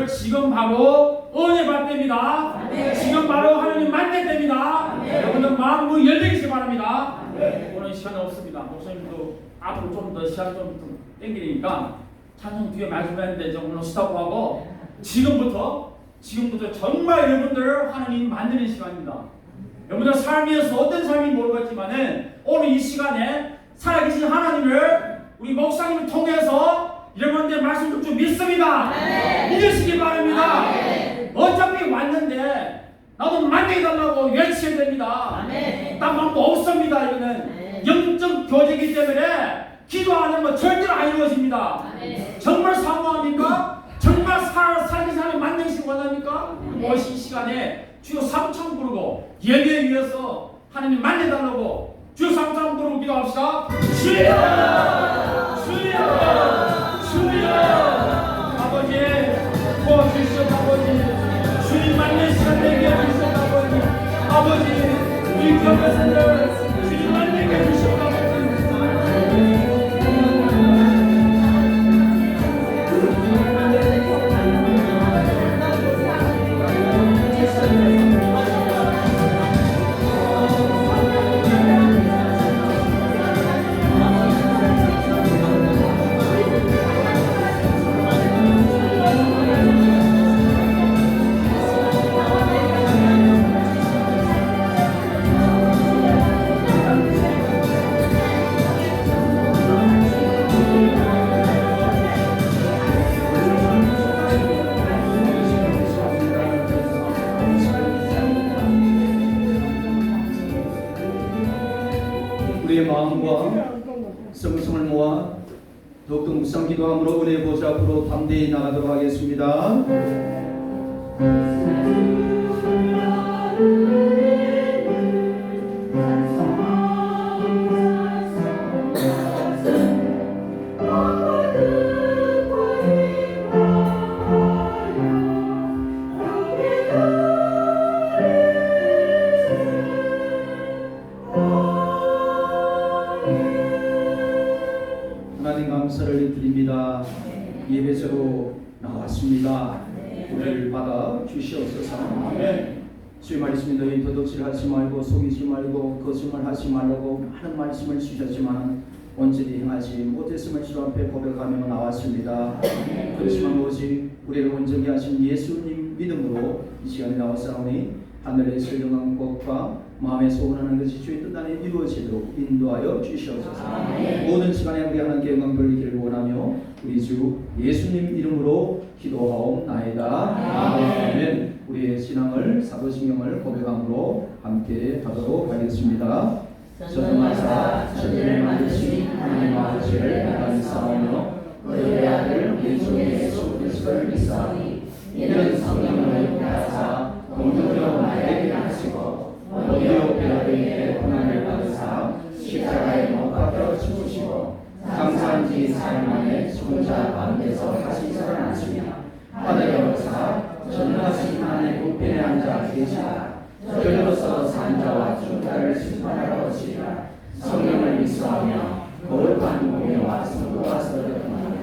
지금 바로 은혜 받을 때입니다. 지금 바로 하나님 만날 때입니다. 여러분들 마음으로 열리시기 바랍니다. 오늘 시간은 없습니다. 목사님도 앞으로 좀 더 시간 좀 땡기니까 찬송 뒤에 말씀했는데 오늘 스톱하고 지금부터 정말 여러분들 하나님 만드는 시간입니다. 여러분들 삶에서 어떤 삶인지 모르겠지만은 오늘 이 시간에 살아계신 하나님을 우리 목사님을 통해서 여러분들 말씀 좀 믿습니다. 믿으시기 바랍니다. 어차피 왔는데 나도 만나달라고 외쳐야 됩니다. 딴 방법 없습니다. 이거는 영적 교제이기 때문에 기도 안 하면 절대로 안 이루어집니다. 정말 사모합니까? 정말 살기 사람 만나시기 원합니까? 이 시간에 주여 삼천 부르고 예배에 위해서 하나님 만나달라고 주여 삼천 부르고 기도합시다. 주여! 주여! 주여! 아버지 도와주시옵. 아버지 주님 만날 시간 되게 해주시옵. 아버지 우리 교회생들 주님 만나게 해주시옵. 우리의 마음과 성성을 모아 더욱더 묵상 기도함으로 은혜 보좌 앞으로 담대히 나가도록 하겠습니다. 하나님 감사를 드립니다. 예배소로 나왔습니다. 우리를 받아 주시옵소서. 주의 말씀이 너희 도둑질하지 말고 속이지 말고 거짓말하지 말라고 많은 말씀을 주셨지만 온전히 행하지 못했음을 주 앞에 고백하며 나왔습니다. 그렇지만 오직 우리를 온전히 하신 예수님 믿음으로 이 시간에 나왔사오니 하늘의 신령한 것과 마음에 소원하는 것이 주의 뜻 안에 이루어지도록 인도하여 주시옵소서. 모든 시간에 우리 하나님께 영광 돌리기를 원하며 우리 주 예수님 이름으로 기도하옵나이다. 아멘. 우리의 신앙을 사도신경을 고백함으로 함께 하도록 하겠습니다. 전능하사 천지를 만드신 하나님 아버지를 감사하며 그의 아들 우리 주 예수 그리스도를 믿사오니 이는 성령을 하사 공중으로 나에게 하시고 본디오 빌라도에게 고난을 받으사 십자가에 못 박혀 죽으시고 장사한 지 사흘 만에 죽은 자 가운데서 다시 살아나시며 하늘에 오르사 전능하신 하나님의 우편에 앉아 계시다. 저리로서 산 자와 죽은 자를 심판하러 오시리라. 성령을 믿사오며 거룩한 공예와 성도와 서력하는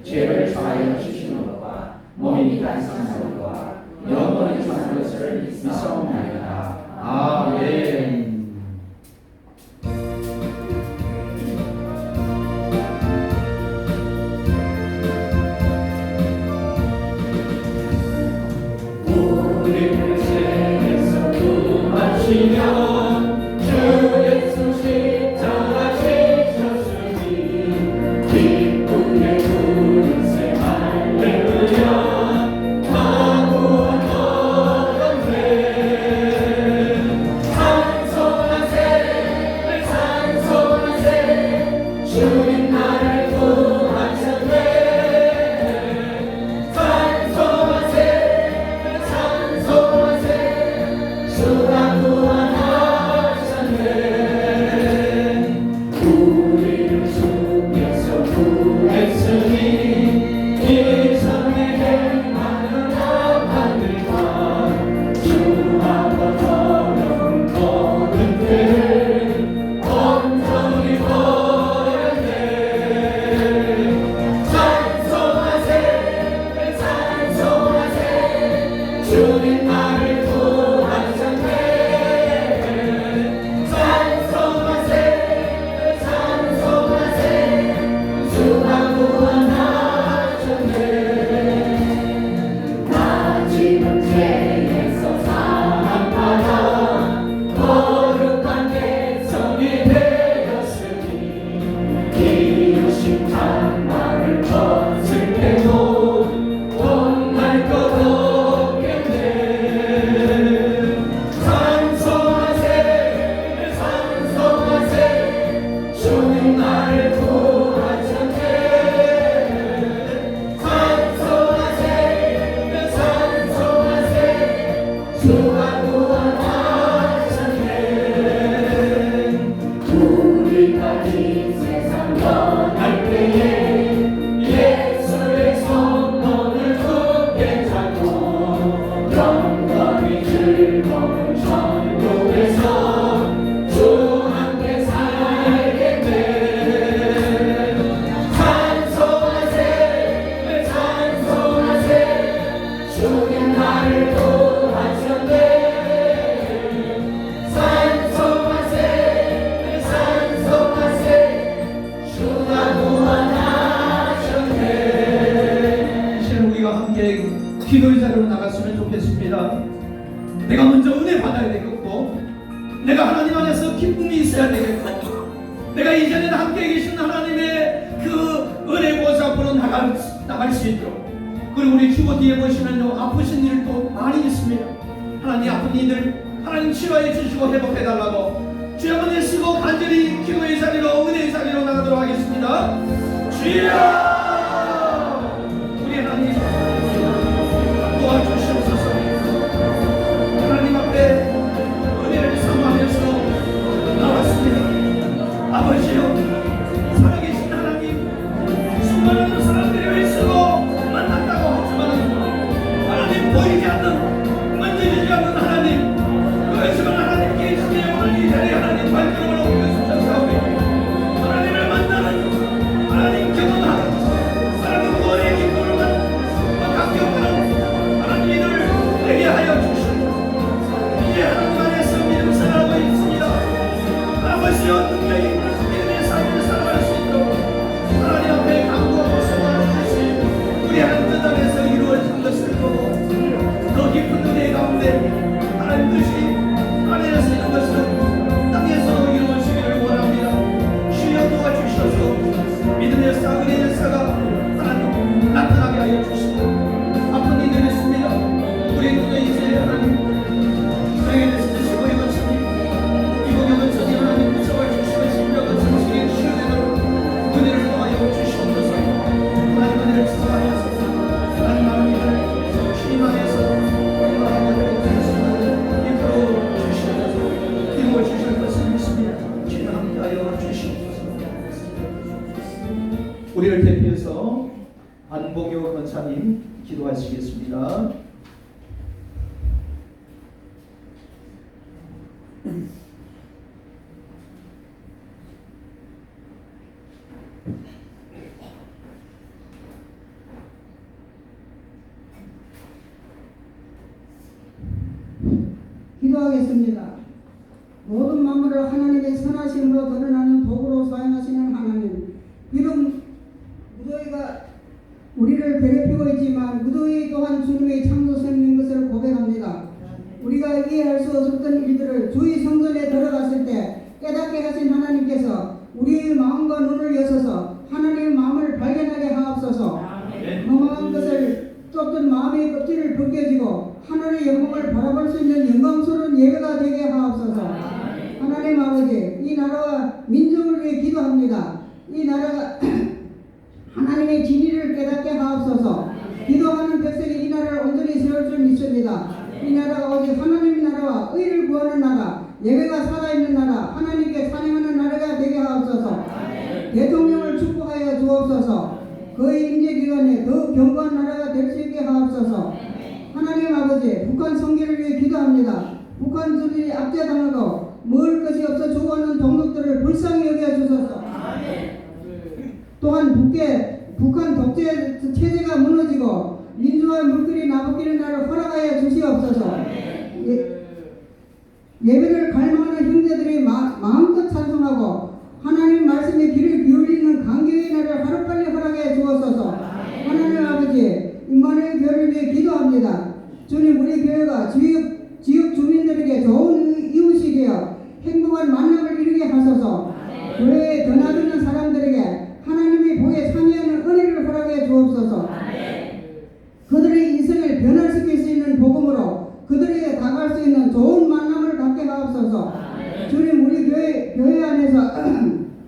죄를 사하여 주시는 것과 몸이 단순한 것과 영원히 사는 것을 믿사옵나이다. 아멘. 우리를 세에서 구하시면 주 예수 십자가 지셨으니 기쁨의 부르세 할렐루야. 주님 나를 구하셨네. 찬송하세 찬송하세 주가 구원하셨네. 기도의 자리로 나갔으면 좋겠습니다. 내가 먼저 은혜 받아야 되겠고, 내가 하나님 안에서 기쁨이 있어야 되겠고, 내가 이전에 함께 계신 하나님의 그 은혜 보좌 앞으로 나갈 수 있도록. 그리고 우리 주보 뒤에 보시면요, 아프신 일도 많이 있습니다. 하나님 아픈 이들 하나님 치료해 주시고 회복해 달라고 주여 한번 쓰고 간절히 기도의 자리로 은혜의 자리로 나가도록 하겠습니다. 주여 우리 하나님 도와주시옵소서. 하나님 앞에 은혜를 사모하면서 나왔습니다. 아버지여 살아계신 하나님, 수많은 사람들이 애쓰고 만났다고 하지만 하나님 보이지 않는, 만지지 않는 하나님, 그렇지만 하나님께 있으니 오늘 이 자리에 하나님 발걸음을 옮겨주셔서 하나님을 만나는, 하나님 경험하는, 하나님 구원의 기쁨을 감격하는 하나님을 되게 하여 주시옵소서. 이제 하나님 안에서 믿음 살아가고 있습니다. 아버지여 능력이 믿음의 삶을 살아갈 수 있도록 하나님 앞에 간구하고 소망하는 것이 우리 하나님 뜻 안에서 이루어진 것을 보고 더 깊은 은혜 가운데 하나님 뜻이 하늘에서 이룬 것은 땅에서도 이루어지기를 원합니다. 주여 도와주셔서 믿음의 역사, 은혜의 역사가 하나님 나타나게 하여 주시고, 아픈 이들이 있습니다. 우리 눈에 이제 하나님 사랑에 대해서 주시고 이것처럼 이복의 것처럼 하나님 무서워 주시고 심령을 정신에 치유되도록 은혜를 더하여 주시옵소서. 하나님 은혜를 수고하여서 하나님 마음을 희망해서 희망하고 이끌어 주시옵소서. 이루어 주실 것을 믿습니다. 기도합니다. 하여 주시옵소서. 우리를 대표해서 안봉효 권사님 기도하시겠습니다. 기도하겠습니다. 모든 만물을 하나님의 선하심으로 드러나는 도구로 사용하시는 하나님, 비록 무더위가 우리를 괴롭히고 있지만 무더위 또한 주님의 창조성인 것을 고백합니다. 우리가 이해할 수 없었던 일들을 주의 성전에 들어갔을 때 깨닫게 하신 하나님께서 우리의 마음과 눈을 여셔서 하나님의 마음을 발견하게 하옵소서. 멍망한 것을 쫓던 마음의 껍질을 벗겨지고 하늘의 영광을 바라볼 수 있는 영광스러운 예배가 되게 하옵소서. 하나님 아버지, 이 나라와 민족을 위해 기도합니다. 이 나라가 하나님의 진리를 깨닫게 하옵소서. 기도하는 백성이 이 나라를 온전히 세울 줄 믿습니다. 이 나라가 오직 하나님의 나라와 의를 구하는 나라, 예배가 살아있는 나라, 하나님께 찬양하는 나라가 되게 하옵소서. 대통령을 축복하여 주옵소서. 그의 임재기간에 더욱 견고한 나라가 될 수 있게 하옵소서. 하나님 아버지, 북한 성기를 위해 기도합니다. 북한들이 압제당하고 먹을 것이 없어 죽어가는 동족들을 불쌍히 여겨주소서. 또한 북한 독재 체제가 무너지고 민주화 물결이 나부끼는 날을 허락하여 주시옵소서. 예배를 갈망하는 형제들이 마음껏 찬송하고 하나님 말씀에 귀를 기울이는 강경의 날을 하루빨리 허락해 주옵소서. 하나님 아버지, 임마누엘 교회를 위해 기도합니다. 주님, 우리 교회가 지역 주민들에게 좋은 이웃이 되어 행복한 만남을 이루게 하소서. 교회에 드나드는 사람들에게 하나님의 복에 참여하는 은혜를 허락해 주옵소서. 그들의 인생을 변화시킬 수 있는 복음으로 그들에게 다가갈 수 있는 좋은 만남을 갖게 하옵소서. 주님, 우리 교회 안에서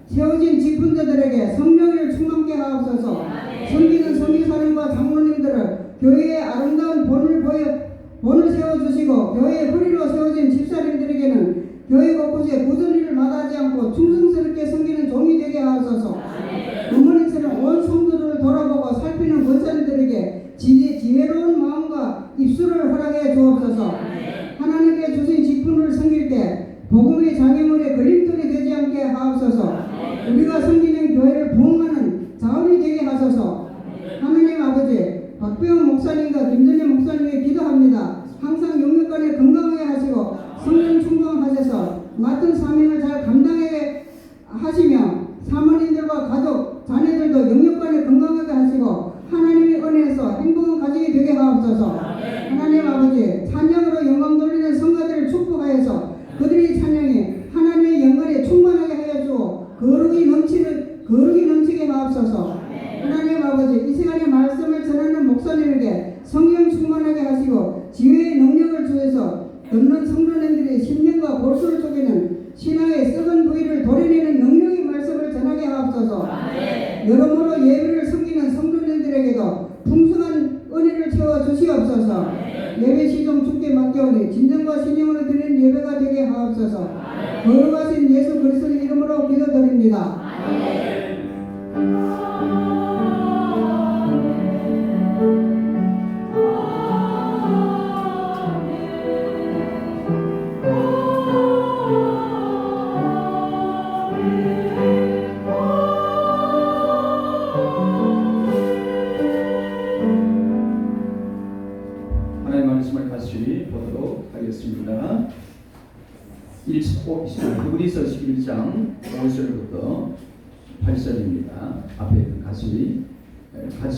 세워진 직분자들에게 성령을 충만케 하옵소서. 섬기는 성기사님과 장로님들을 교회의 아름다운 본을 세워주시고 교회의 허리로 세워진 집사님들에게는 교회 곳곳에 굳은 일을 마다하지 않고 충성스럽게 섬기는 종이 되게 하옵소서. 어머니처럼 온 성도들을 돌아보고 살피는 권사님들에게 지혜로운 마음과 입술을 허락해 주옵소서. 하나님께 주신 직분을 섬길 때 복음의 장애물에 걸림돌이 되지 않게 하옵소서. 우리가 섬기는 교회를 부흥하는 자원이 되게 하소서. 하나님 아버지, 박병호 목사님과 김준현 목사님께 기도합니다. 항상 영육간에 건강하게 하시고 성령 충만하셔서 맡은 사명을 잘 감당하게 하시며 사모님들과 가족, 자녀들도 영육간에 건강하게 하시고 하나님의 은혜에서 행복한 가정이 되게 하옵소서. 찬양이 하나님의 영광에 충만하게 하여 주어 거룩이 넘치게 하옵소서. 하나님 아버지, 이 시간에 말씀을 전하는 목사님에게 성령 충만하게 하시고 지혜의 능력을 주셔서 듣는 성도님들의 심령과 골수를 쪼개는 신앙의 썩은 부위를 도려내는 능력의 말씀을 전하게 하옵소서. 여러모로 예배를 섬기는 성도님들에게도 풍성한 은혜를 채워 주시옵소서. 예배 시종 주께 맡겨오니 진정과 신령으로 드리는 예배가 되게 하옵소서. 거룩하신 예수 그리스도의 이름으로 기도드립니다. 하나님의 말씀을 같이 보도록 하겠습니다. 히브리서 11장 5절부터 8절입니다. 앞에 같이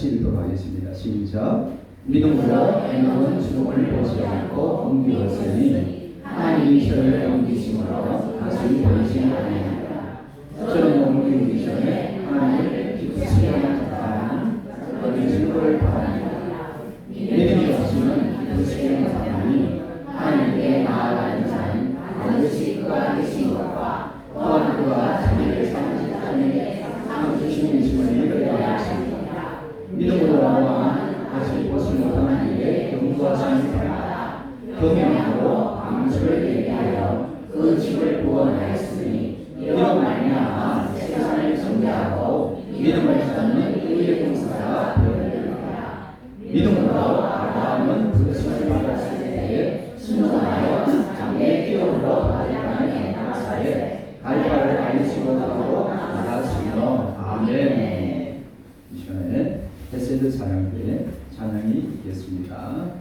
읽도록 하겠습니다. 시작. 믿음으로 행동은 주름을 보지 않고 옮기었으니 하나님이 저를 옮기심으로 다시 보이지 아니하니라. 저는 옮기기 전에 하나님을 기쁘시게 하는 그의 증거를 바랍니다. 믿음이 없으면 기쁘시게 하나니 하나님께 나아가는 자는 반드시 그가 계신 것과 또한 그가 자기를 삼으시는 이심을 믿어야 하십니다. 믿음으로 나아가는 아직 보지 못하는 일에 경고하시는 바라. 경영으로 방주를 얘기하여 그 집을 구원하였으니 이로 말미암아 세상을 정죄하고 믿음을 갖는 의의 봉사가 되었느니라. 믿음으로 아브라함은 부르심을 받았을 때에 순종하여 장래의 기업으로 받으라는 나사에 갈 바를 알지도 못하고 나갔으며. 아멘. 이 시간에 헤세드 찬양대 찬양이 있겠습니다.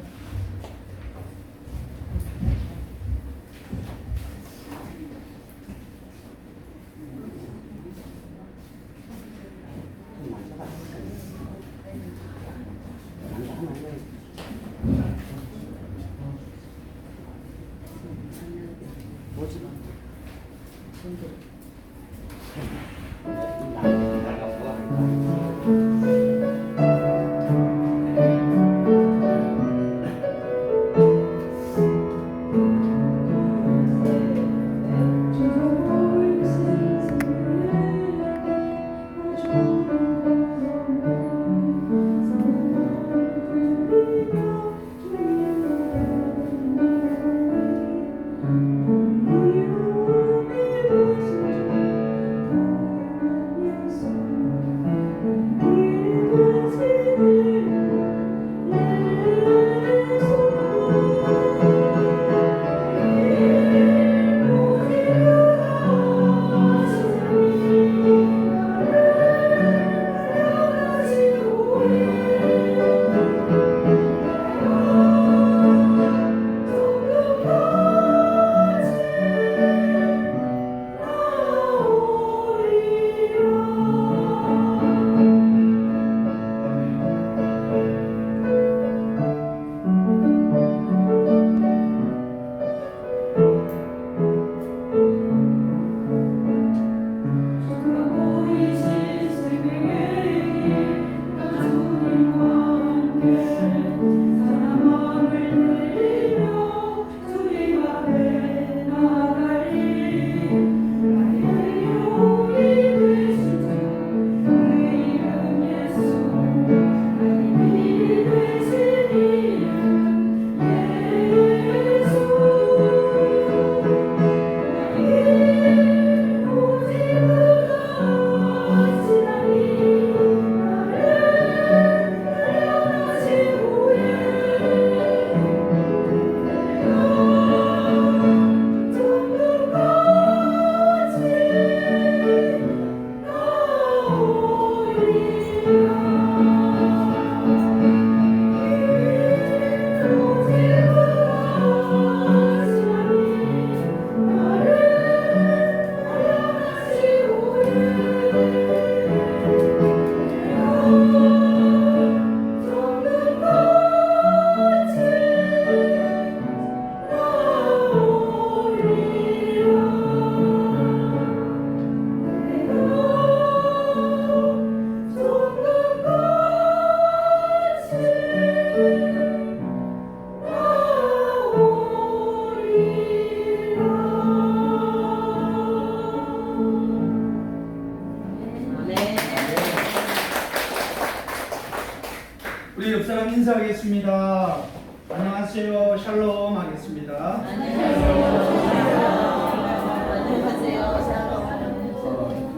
인사하겠습니다. 안녕하세요. 샬롬 하겠습니다.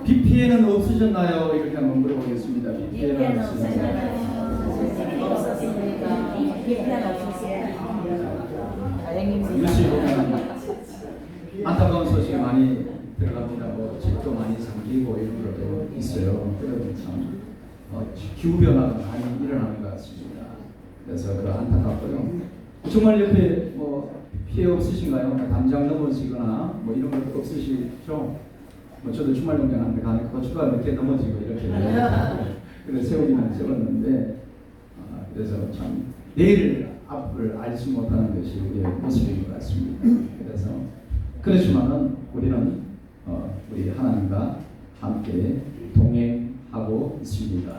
BPN은 없으셨나요? 이렇게 한번 물어보겠습니다. BPN은 없으셨나요? 뉴스에 보면 안타까운 소식이 많이 들어갑니다. 뭐 집도 많이 잠기고 이런 것도 있어요. 그래도 참 기후 변화가 많이 일어나는 것 같습니다. 그래서 그 안타깝고요. 정말 옆에 뭐 피해 없으신가요? 담장 넘어지거나 뭐 이런 것도 없으시죠? 뭐 저도 주말 농장하는데 가는 고추가 몇 개 넘어지고 이렇게 그래서 세우기는 세웠는데 그래서 참 내일 앞을 알지 못하는 것이 우리의 모습인 것 같습니다. 그래서 그렇지만은 우리는 우리 하나님과 함께 동행하고 있습니다.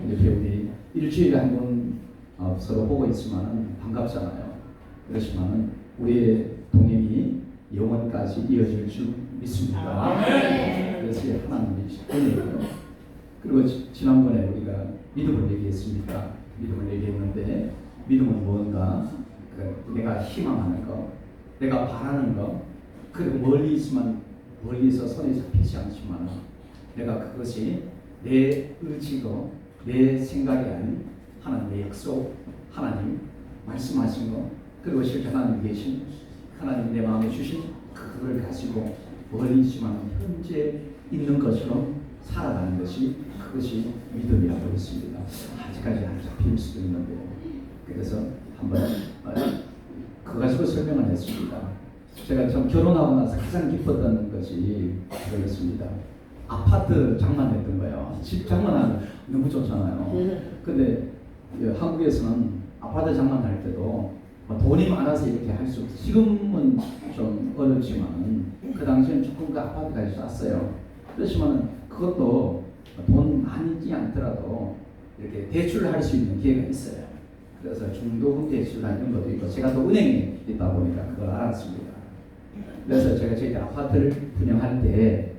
이렇게 우리 일주일에 한 번 서로 보고 있지만은 반갑잖아요. 그렇지만은 우리의 동행이 영원까지 이어질 줄 믿습니다. 그래서 하나님이 은혜예요. 그리고 지난번에 우리가 믿음을 얘기했습니다. 믿음을 얘기했는데 믿음은 뭔가 내가 희망하는 거, 내가 바라는 거, 그리고 멀리 있으면 멀리서 손에 잡히지 않지만 내가 그것이 내 의지고 내 생각이 아닌 하나님의 약속, 하나님 말씀하신 거, 그리고 실제 하나님 계신 하나님 내 마음에 주신 그걸 가지고 멀리 있지만 현재 있는 것처럼 살아가는 것이 그것이 믿음이라고 했습니다. 아직까지 안 잡힐 수도 있는데요. 그래서 한번 그거 가지고 설명을 했습니다. 제가 좀 결혼하고 나서 가장 기뻤던 것이 그거였습니다. 아파트 장만했던 거예요. 집 장만하면 너무 좋잖아요. 근데 한국에서는 아파트 장만할 때도 돈이 많아서 이렇게 할 수 없어요. 지금은 좀 어렵지만 그 당시엔 조금 그 아파트가 쌌어요. 그렇지만 그것도 돈 많이 있지 않더라도 이렇게 대출을 할 수 있는 기회가 있어요. 그래서 중도금 대출이라는 것도 있고 제가 또 은행에 있다 보니까 그걸 알았습니다. 그래서 제가 저희 아파트를 분양할 때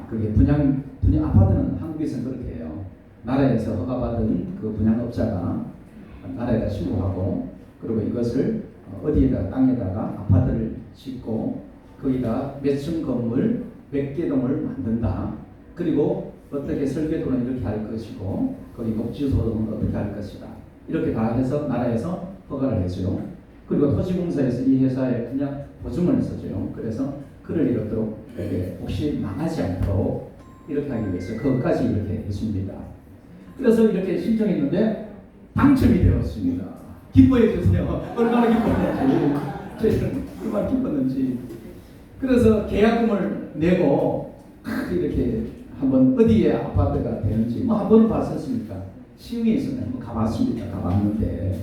그게 분양 아파트는 한국에서는 그렇게 해요. 나라에서 허가받은 그 분양업자가 나라에다 신고하고 그리고 이것을 어디에다 땅에다가 아파트를 짓고 거기다 몇 층 건물 몇 개 동을 만든다. 그리고 어떻게 설계도는 이렇게 할 것이고 거기 녹지소득은 어떻게 할 것이다. 이렇게 다 해서 나라에서 허가를 해줘요. 그리고 토지공사에서 이 회사에 그냥 보증을 써줘요. 그래서 그를 이렇도록 혹시 망하지 않도록 이렇게 하기 위해서 그것까지 이렇게 해줍니다. 그래서 이렇게 신청했는데 당첨이 되었습니다. 기뻐해 주세요. 얼마나 기뻤는지 저희는 얼마나 기뻤는지. 그래서 계약금을 내고 이렇게 한번 어디에 아파트가 되는지 뭐 한 번은 봤었으니까 시흥에 있었는데 가봤습니다. 가봤는데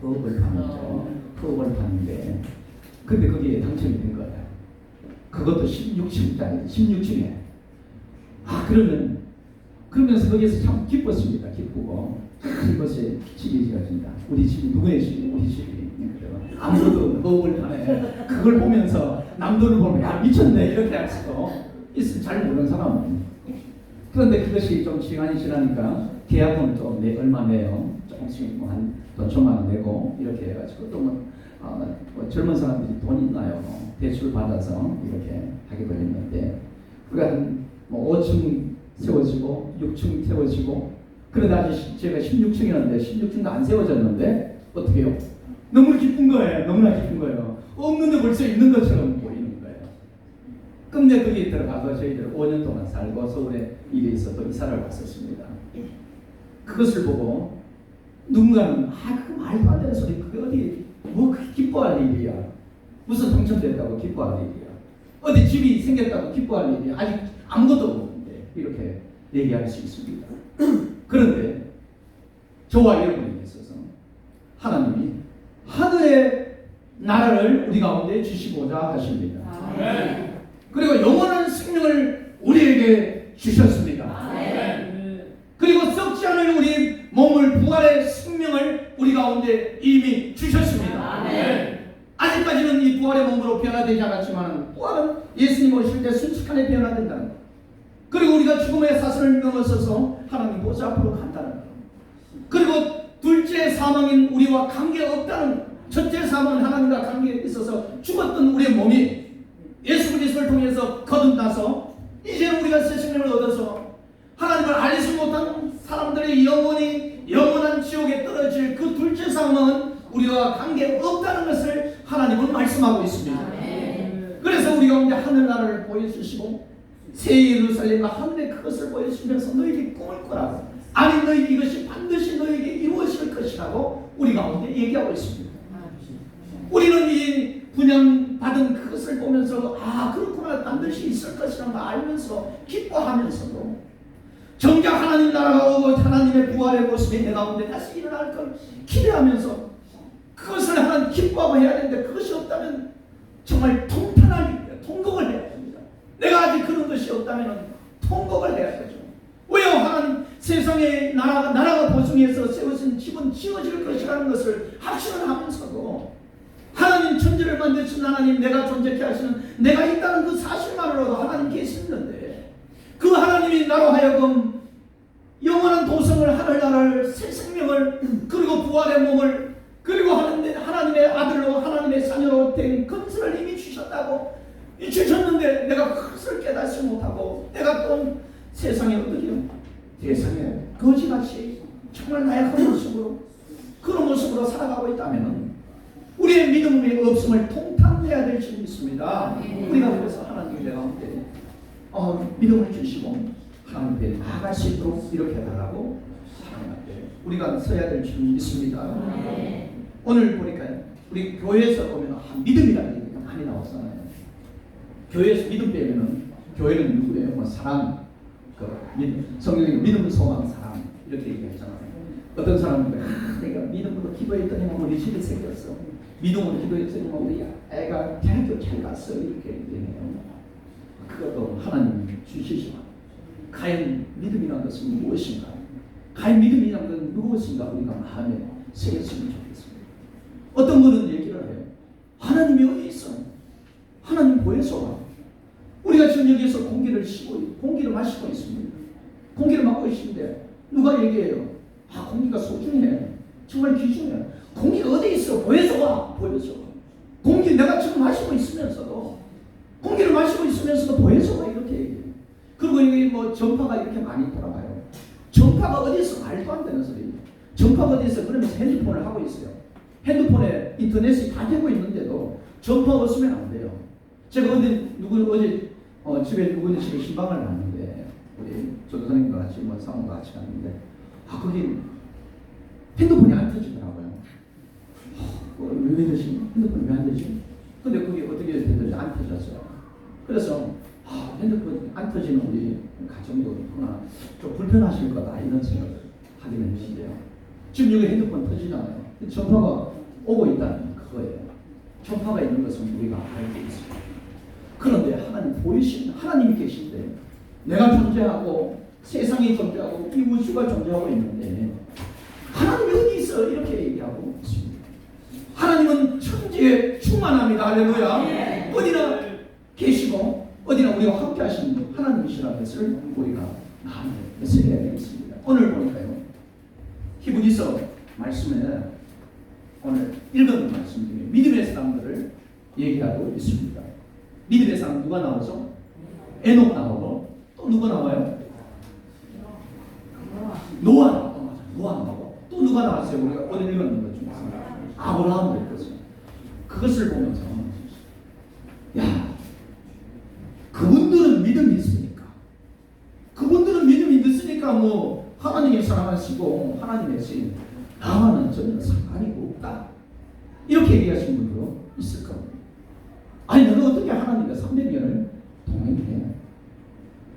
허벌판이죠. 허벌판인데 근데 거기에 당첨이 된 거예요. 그것도 16층짜리 16층에. 그러면서 거기에서 참 기뻤습니다. 기쁘고 이것이 집이 지어진다. 우리 집이 누구의 집이? 우리 집이. 아무도 허벌판에 그걸 보면서 남들을 보면 야 미쳤네 이렇게 할 수도 있어. 잘 모르는 사람은. 그런데 그것이 좀 시간이 지나니까 계약금을 좀 얼마 내요. 조금씩 한 돈 1,000만 원 내고 이렇게 해가지고 또 뭐 젊은 사람들이 돈 있나요? 대출 받아서 이렇게 하게 되었는데 그가 한 5층 세워지고 6층 세워지고 그러다 제가 16층이었는데 16층도 안 세워졌는데 어떻게 해요? 너무 기쁜 거예요. 너무나 기쁜 거예요. 없는데 벌써 있는 것처럼 보이는 거예요. 끝내 거기에 들어가서 저희들 5년 동안 살고 서울에 일에 있어 또 이사를 왔었습니다. 그것을 보고 누군가는 그거 말도 안 되는 소리 그게 어디 뭐 그렇게 기뻐할 일이야. 무슨 당첨됐다고 기뻐할 일이야. 어디 집이 생겼다고 기뻐할 일이야. 아직 아무것도 없는데 이렇게 얘기할 수 있습니다. 그런데 저와 여러분에게 있어서 하나님이 하늘의 나라를 우리 가운데 주시고자 하십니다. 아멘. 그리고 영원한 생명을 우리에게 주셨습니다. 아멘. 그리고 썩지 않은 우리 몸을 부활의 생명을 우리 가운데 이미 주셨습니다. 아멘. 아직까지는 이 부활의 몸으로 변화되지 않았지만 부활은 예수님 오실 때 순식간에 변화된다는 것. 그리고 우리가 죽음의 사슬을 넘어서서 하나님 보좌 앞으로 간다는 것. 그리고 둘째 사망인 우리와 관계없다는, 첫째 사망은 하나님과 관계에 있어서 죽었던 우리의 몸이 예수 그리스도를 통해서 거듭나서 이제 우리가 새 생명을 얻어서 하나님을 알지 못한 사람들의 영원한 지옥에 떨어질 그 둘째 사망은 우리와 관계없다는 것을 하나님은 말씀하고 있습니다. 그래서 우리 가운데 하늘나라를 보여주시고 새 예루살렘과 하늘의 그것을 보여주면서 너희에게 꿈을 꾸라고, 아니 너희 이것이 반드시 너희에게 이루어질 것이라고 우리 가운데 얘기하고 있습니다. 우리는 이 분양받은 그것을 보면서 그렇구나, 반드시 있을 것이라는 걸 알면서 기뻐하면서도 정작 하나님 나라가 오고 하나님의 부활의 모습이 내 가운데 다시 일어날 걸 기대하면서 그것을 하나님 기뻐하고 해야 되는데, 그것이 없다면 정말 통곡을 해야 됩니다. 내가 아직 그런 것이 없다면 통곡을 해야 되죠. 왜요? 하나님 세상의 나라가 보증해서 세우신 집은 지어질 것이라는 것을 확신을 하면서도 하나님 천지를 만드신 하나님, 내가 존재케 하시는, 내가 있다는 그 사실만으로도 하나님 계시는데, 그 하나님이 나로 하여금 영원한 도성을, 하늘나라를, 새 생명을, 그리고 부활의 몸을, 그리고 하나님의 아들로 하나님의 자녀로 된 건설을 이미 주셨는데 내가 그것을 깨닫지 못하고 내가 또 세상에 어떠게요? 세상에 거지같이 정말 나약한 모습으로, 그런 모습으로 살아가고 있다면 우리의 믿음이 없음을 통탄해야 될 줄 믿습니다. 우리가 그래서 하나님 가운데 믿음을 주시고 하나님 앞에 나아갈 수 있도록 이렇게 해달라고 하나님 앞에 우리가 서야 될 줄 믿습니다. 오늘 보니까 우리 교회에서 보면 믿음이라는 얘기가 많이 나오잖아요. 교회에서 믿음 빼면은 교회는 누구예요? 뭐 사랑, 성경에 믿음, 소망, 사랑 이렇게 얘기하잖아요. 어떤 사람은 내가 믿음으로 기도했더니 우리 집이 생겼어. 믿음으로 기도했더니 우리 애가 대학교 잘 갔어. 이렇게 얘기해요. 그것도 하나님 주시지만 과연 믿음이라는 것은 무엇인가? 과연 믿음이라는 것은 무엇인가? 우리가 마음에 새겼으면 좋겠습니다. 어떤 분은 얘기를 해요. 하나님이 어디 있어? 하나님 보여서 와. 우리가 지금 여기서 공기를 마시고 있습니다. 공기를 맡고 있는데 누가 얘기해요? 공기가 소중해. 정말 귀중해. 공기가 어디 있어? 보여서 와. 보여서 와. 공기 내가 지금 마시고 있으면서도, 공기를 마시고 있으면서도 보여서 와. 이렇게 얘기해요. 그리고 여기 뭐 전파가 이렇게 많이 돌아가요. 전파가 어디 있어? 말도 안 되는 소리예요. 전파가 어디 있어? 그러면서 핸드폰을 하고 있어요. 핸드폰에 인터넷이 다 되고 있는데도 전파 없으면 안 돼요. 제가 어제 집에 누구는 집에 희망을 났는데, 우리 조도사님과 같이 사모가 같이 갔는데, 거기 핸드폰이 안 터지더라고요. 왜 이러지? 핸드폰이 왜 안 되지? 근데 그게 어떻게 됐든지 안 터졌어요. 그래서 핸드폰이 안 터지는 우리 가정도 있구나, 좀 불편하실 거다 이런 생각을 하기는 했는데요. 지금 여기 핸드폰 터지잖아요. 전파가 오고 있다는 그거예요. 전파가 있는 것은 우리가 알고 있습니다. 그런데 하나님 보이신 하나님이 계신데, 내가 존재하고 세상이 존재하고 이 우주가 존재하고 있는데 하나님이 어디 있어? 이렇게 얘기하고 있습니다. 하나님은 천지에 충만합니다. 할렐루야. 어디나 계시고 어디나 우리와 함께 하시는 하나님이시라는 것을 우리가 마음에 새겨야 되겠습니다. 오늘 보니까요, 히브리서 말씀에 오늘 읽은 말씀 중에 믿음의 사람들을 얘기하고 있습니다. 믿음의 사람 누가 나오죠? 에녹 나오고 또 누가 나와요? 노아 나오고, 노아 나오고 또 누가 나왔어요? 우리가 오늘 읽은 것 중에 아브라함도 있었어요. 그것을 보면서 그분들은 믿음이 있으니까, 그분들은 믿음이 있으니까 뭐 하나님이 사랑하시고 하나님의 신, 나와는 전혀 상관이 없다, 이렇게 얘기하시는 분도 있을 겁니다. 아니 내가 어떻게 하나님과 300년을 동행해?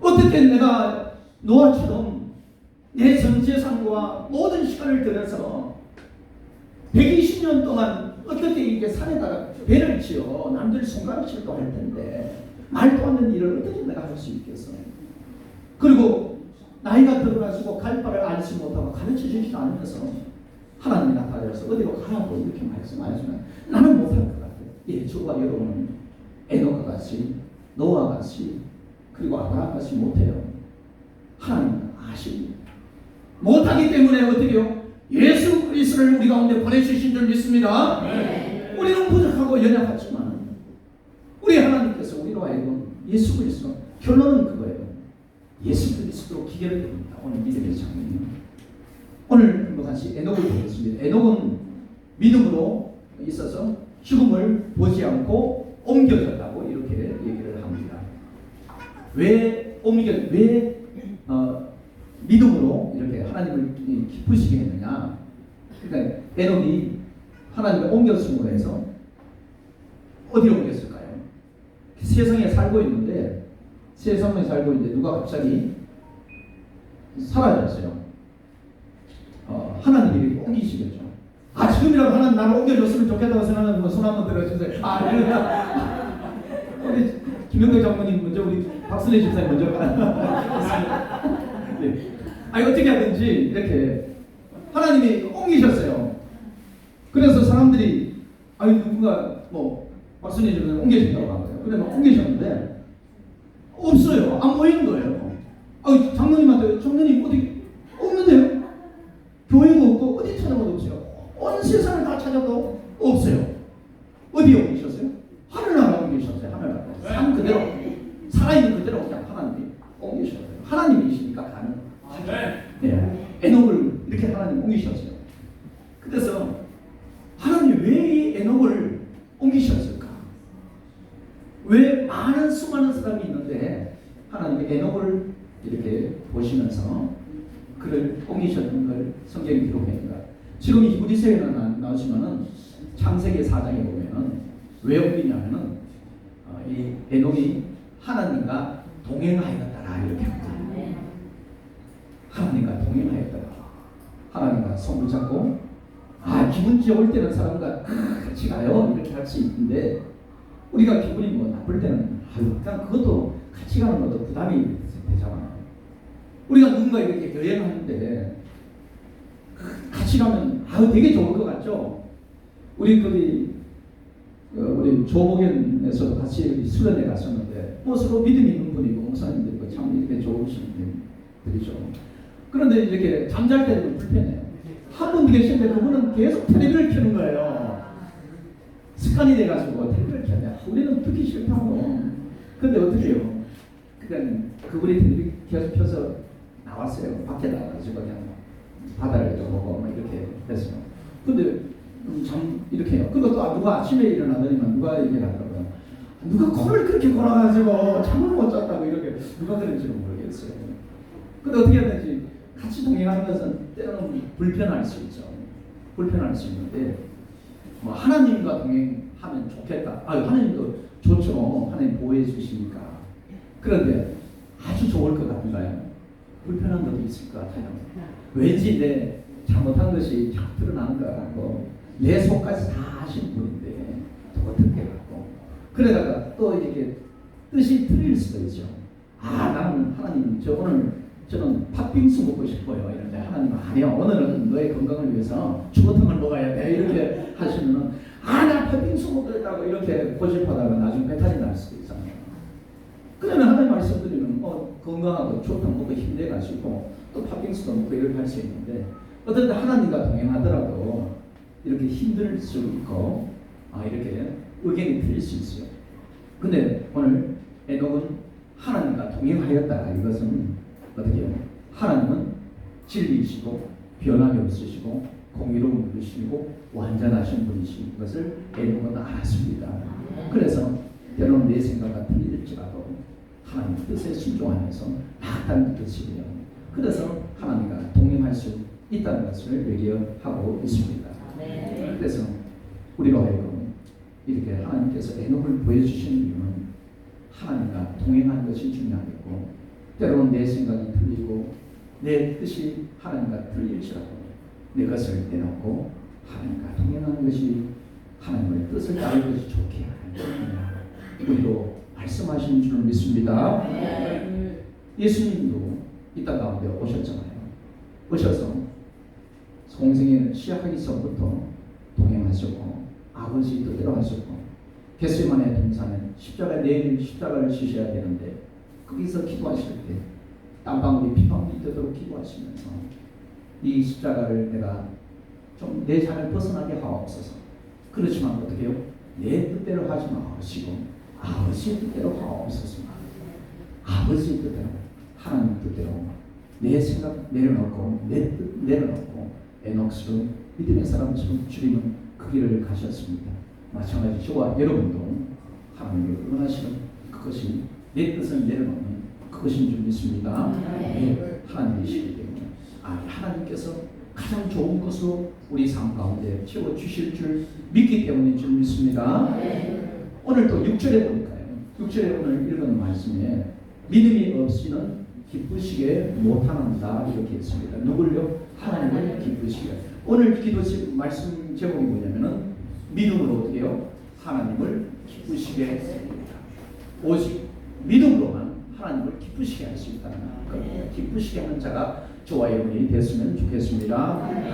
어떻게 내가 노아처럼 내 전 재산과 모든 시간을 들여서 120년 동안 어떻게 이게 산에다가 배를 지어 남들 손가락질도 할 텐데 말도 안 되는 일을 어떻게 내가 할 수 있겠어? 그리고 나이가 들어가지고 갈 바를 알지 못하고 가르쳐주지도 않으면서 하나님이 나타나서 어디로 가라고 이렇게 말씀하시면 나는 못할 것 같아요. 저와 여러분은 에녹과 같이, 노아와 같이, 그리고 아브라함 같이 못해요. 하나님은 아십니다. 못하기 때문에 어떻게 해요? 예수 그리스도를 우리 가운데 보내주신 줄 믿습니다. 네. 우리는 부족하고 연약하지만 우리 하나님께서 우리로 하여금 예수 그리스도, 결론은 그거예요. 예수 그리스도로 기계를 드립니다. 오늘 믿음의 장면이요. 오늘 한번 같이 에녹을 보겠습니다. 에녹은 믿음으로 있어서 죽음을 보지 않고 옮겨졌다고 이렇게 얘기를 합니다. 왜 믿음으로 이렇게 하나님을 기쁘시게 했느냐? 그러니까 에녹이 하나님을 옮겼음으로 해서 어디로 옮겼을까요? 세상에 살고 있는데 누가 갑자기 사라졌어요. 하나님이 이렇게 옮기시겠죠. 지금이라도 하나님 나를 옮겨줬으면 좋겠다고 생각하는 손 한번 들어주세요. 우리 김영덕 장모님 먼저, 우리 박순애 집사님 먼저 네. 어떻게 하든지 이렇게 하나님이 옮기셨어요. 그래서 사람들이 누군가 박순애 집사님 옮겨진다고 한 거예요. 그래 옮기셨는데 없어요. 안 보이는 거예요. 장모님한테 장모님 어디 없는데요? 교회도 없고 어디 찾아봐도 없어요. 온 세상을 다 찾아도 없어요. 어디에 옮기셨어요? 하늘나라 옮기셨어요. 하늘나라. 산 그대로 살아있는 그대로 그냥 하나님이 옮기셨어요. 하나님이시니까 가능하죠. 네. 에녹을 이렇게 하나님 옮기셨어요. 그래서 하나님 왜 이 에녹을 옮기셨을까? 왜 많은 수많은 사람이 있는데 하나님이 에녹을 이렇게 보시면서 그를 옮기셨던 걸 성경이 기록합니다. 지금 히브리서에 나오시면은 창세기 4장에 보면은 왜 옮기냐면은 이 에녹이 하나님과 동행하였더라 이렇게 합니다. 하나님과 동행하였더라. 하나님과 손을 잡고 기분 좋을 때는 사람과 같이 가요 이렇게 할 수 있는데 우리가 기분이 나쁠 때는 그냥 그것도 같이 가는 것도 부담이 되잖아요. 우리가 누군가 이렇게 여행하는데 같이 가면 되게 좋을 것 같죠. 우리 조목연에서도 같이 수련회 갔었는데 서로 믿음 있는 분이고 목사님들이고 참 이렇게 좋으신 분들이죠. 그런데 이렇게 잠잘 때도 불편해요. 한 분 계시는데 그분은 계속 텔레비를 켜는 거예요. 습관이 돼가지고 텔레비를 켜냐. 우리는 듣기 싫다고. 근데 어떻게 해요? 그러니까 그분이 텔레비 계속 켜서 나왔어요. 밖에 나가가지고 그냥 바다를 좀 보고 이렇게 했어요. 근데 이렇게 해요. 근데 또 누가 아침에 일어나더니만 누가 얘기를 하더라고요. 누가 코를 그렇게 골아가지고 잠을 못 잤다고 이렇게 누가 그런지는 모르겠어요. 근데 어떻게 해야 되지? 같이 동행하는 것은 때로는 불편할 수 있죠. 불편할 수 있는데 하나님과 동행하면 좋겠다. 하나님도 좋죠. 하나님 보호해 주시니까. 그런데 아주 좋을 것 같은가요? 불편한 것도 있을 것 같아요. 왠지 내 잘못한 것이 쫙 드러나는 것 같고 내 속까지 다 아신 분인데 또 어떻게 갖고 그러다가 또 이렇게 뜻이 틀릴 수도 있죠. 나는 하나님 저는 팥빙수 먹고 싶어요. 이런데 하나님 아니요. 오늘은 너의 건강을 위해서 추어탕을 먹어야 돼. 이렇게 하시면은 나 팥빙수 먹겠다고 이렇게 고집하다가 나중에 배탈이 날 수도 있잖아요. 그러면 하나님 말씀드리면 건강하고 추어탕 먹고 힘내가지고 또 팥빙수도 먹고 이렇게 할 수 있는데 어떤 때 하나님과 동행하더라도 이렇게 힘들 수 있고 이렇게 의견이 틀릴 수 있어요. 근데 오늘 에녹은 하나님과 동행하였다. 이것은 어떻게 해요? 하나님은 진리이시고 변함이 없으시고 공의로운 분이시고 완전하신 분이신 것을 에녹은 알았습니다. 그래서 때로는 내 생각과 틀릴지라도 하나님 뜻에 순종하면서 마땅한 뜻이에요. 그래서 하나님과 동행할 수 있다는 것을 얘기하고 있습니다. 그래서 우리로 하여금 이렇게 하나님께서 에녹을 보여주시는 이유는 하나님과 동행하는 것이 중요하겠고 때로는 내 생각이 틀리고 내 뜻이 하나님과 틀릴지라도 내 것을 내놓고 하나님과 동행하는 것이 하나님의 뜻을 따르는 것이 좋게 하는 우리도 말씀하시는 줄 믿습니다. 예수님도 이 땅 가운데 오셨잖아요. 오셔서 공생에 시작하기 전부터 동행하셨고 아버지 뜻대로 하셨고 겟세마네 동산에 내일 십자가를 지셔야 되는데 거기서 기도하실 때 땀방울이 피방울이 되도록 기도하시면서 이 십자가를 내가 좀 내 삶을 벗어나게 하옵소서. 그렇지만 어떻게 해요? 내 뜻대로 하지 마시고 아버지의 뜻대로 하옵소서. 아버지의 뜻대로, 하나님 뜻대로 내 생각 내려놓고 내 뜻 내려놓고 에녹스로 믿음의 사람처럼 주님은 그 길을 가셨습니다. 마찬가지 저와 여러분도 하나님을 원하시는 그것이 내 뜻을 내려놓는 그것인 줄 믿습니다. 네, 하나님이시기 때문에 하나님께서 가장 좋은 것으로 우리 삶 가운데 채워주실 줄 믿기 때문인 줄 믿습니다. 오늘 또 6절에 보니까요. 6절에 오늘 읽은 말씀에 믿음이 없이는 기쁘시게 못하는다 이렇게 했습니다. 누굴요? 하나님을 기쁘시게. 오늘 기도 말씀 제목이 뭐냐면은 믿음으로 어떻게 해요? 하나님을 기쁘시게 합니다. 오직 믿음으로만 하나님을 기쁘시게 할 수 있다는 것. 기쁘시게 하는 자가 저와 여러분이 됐으면 좋겠습니다.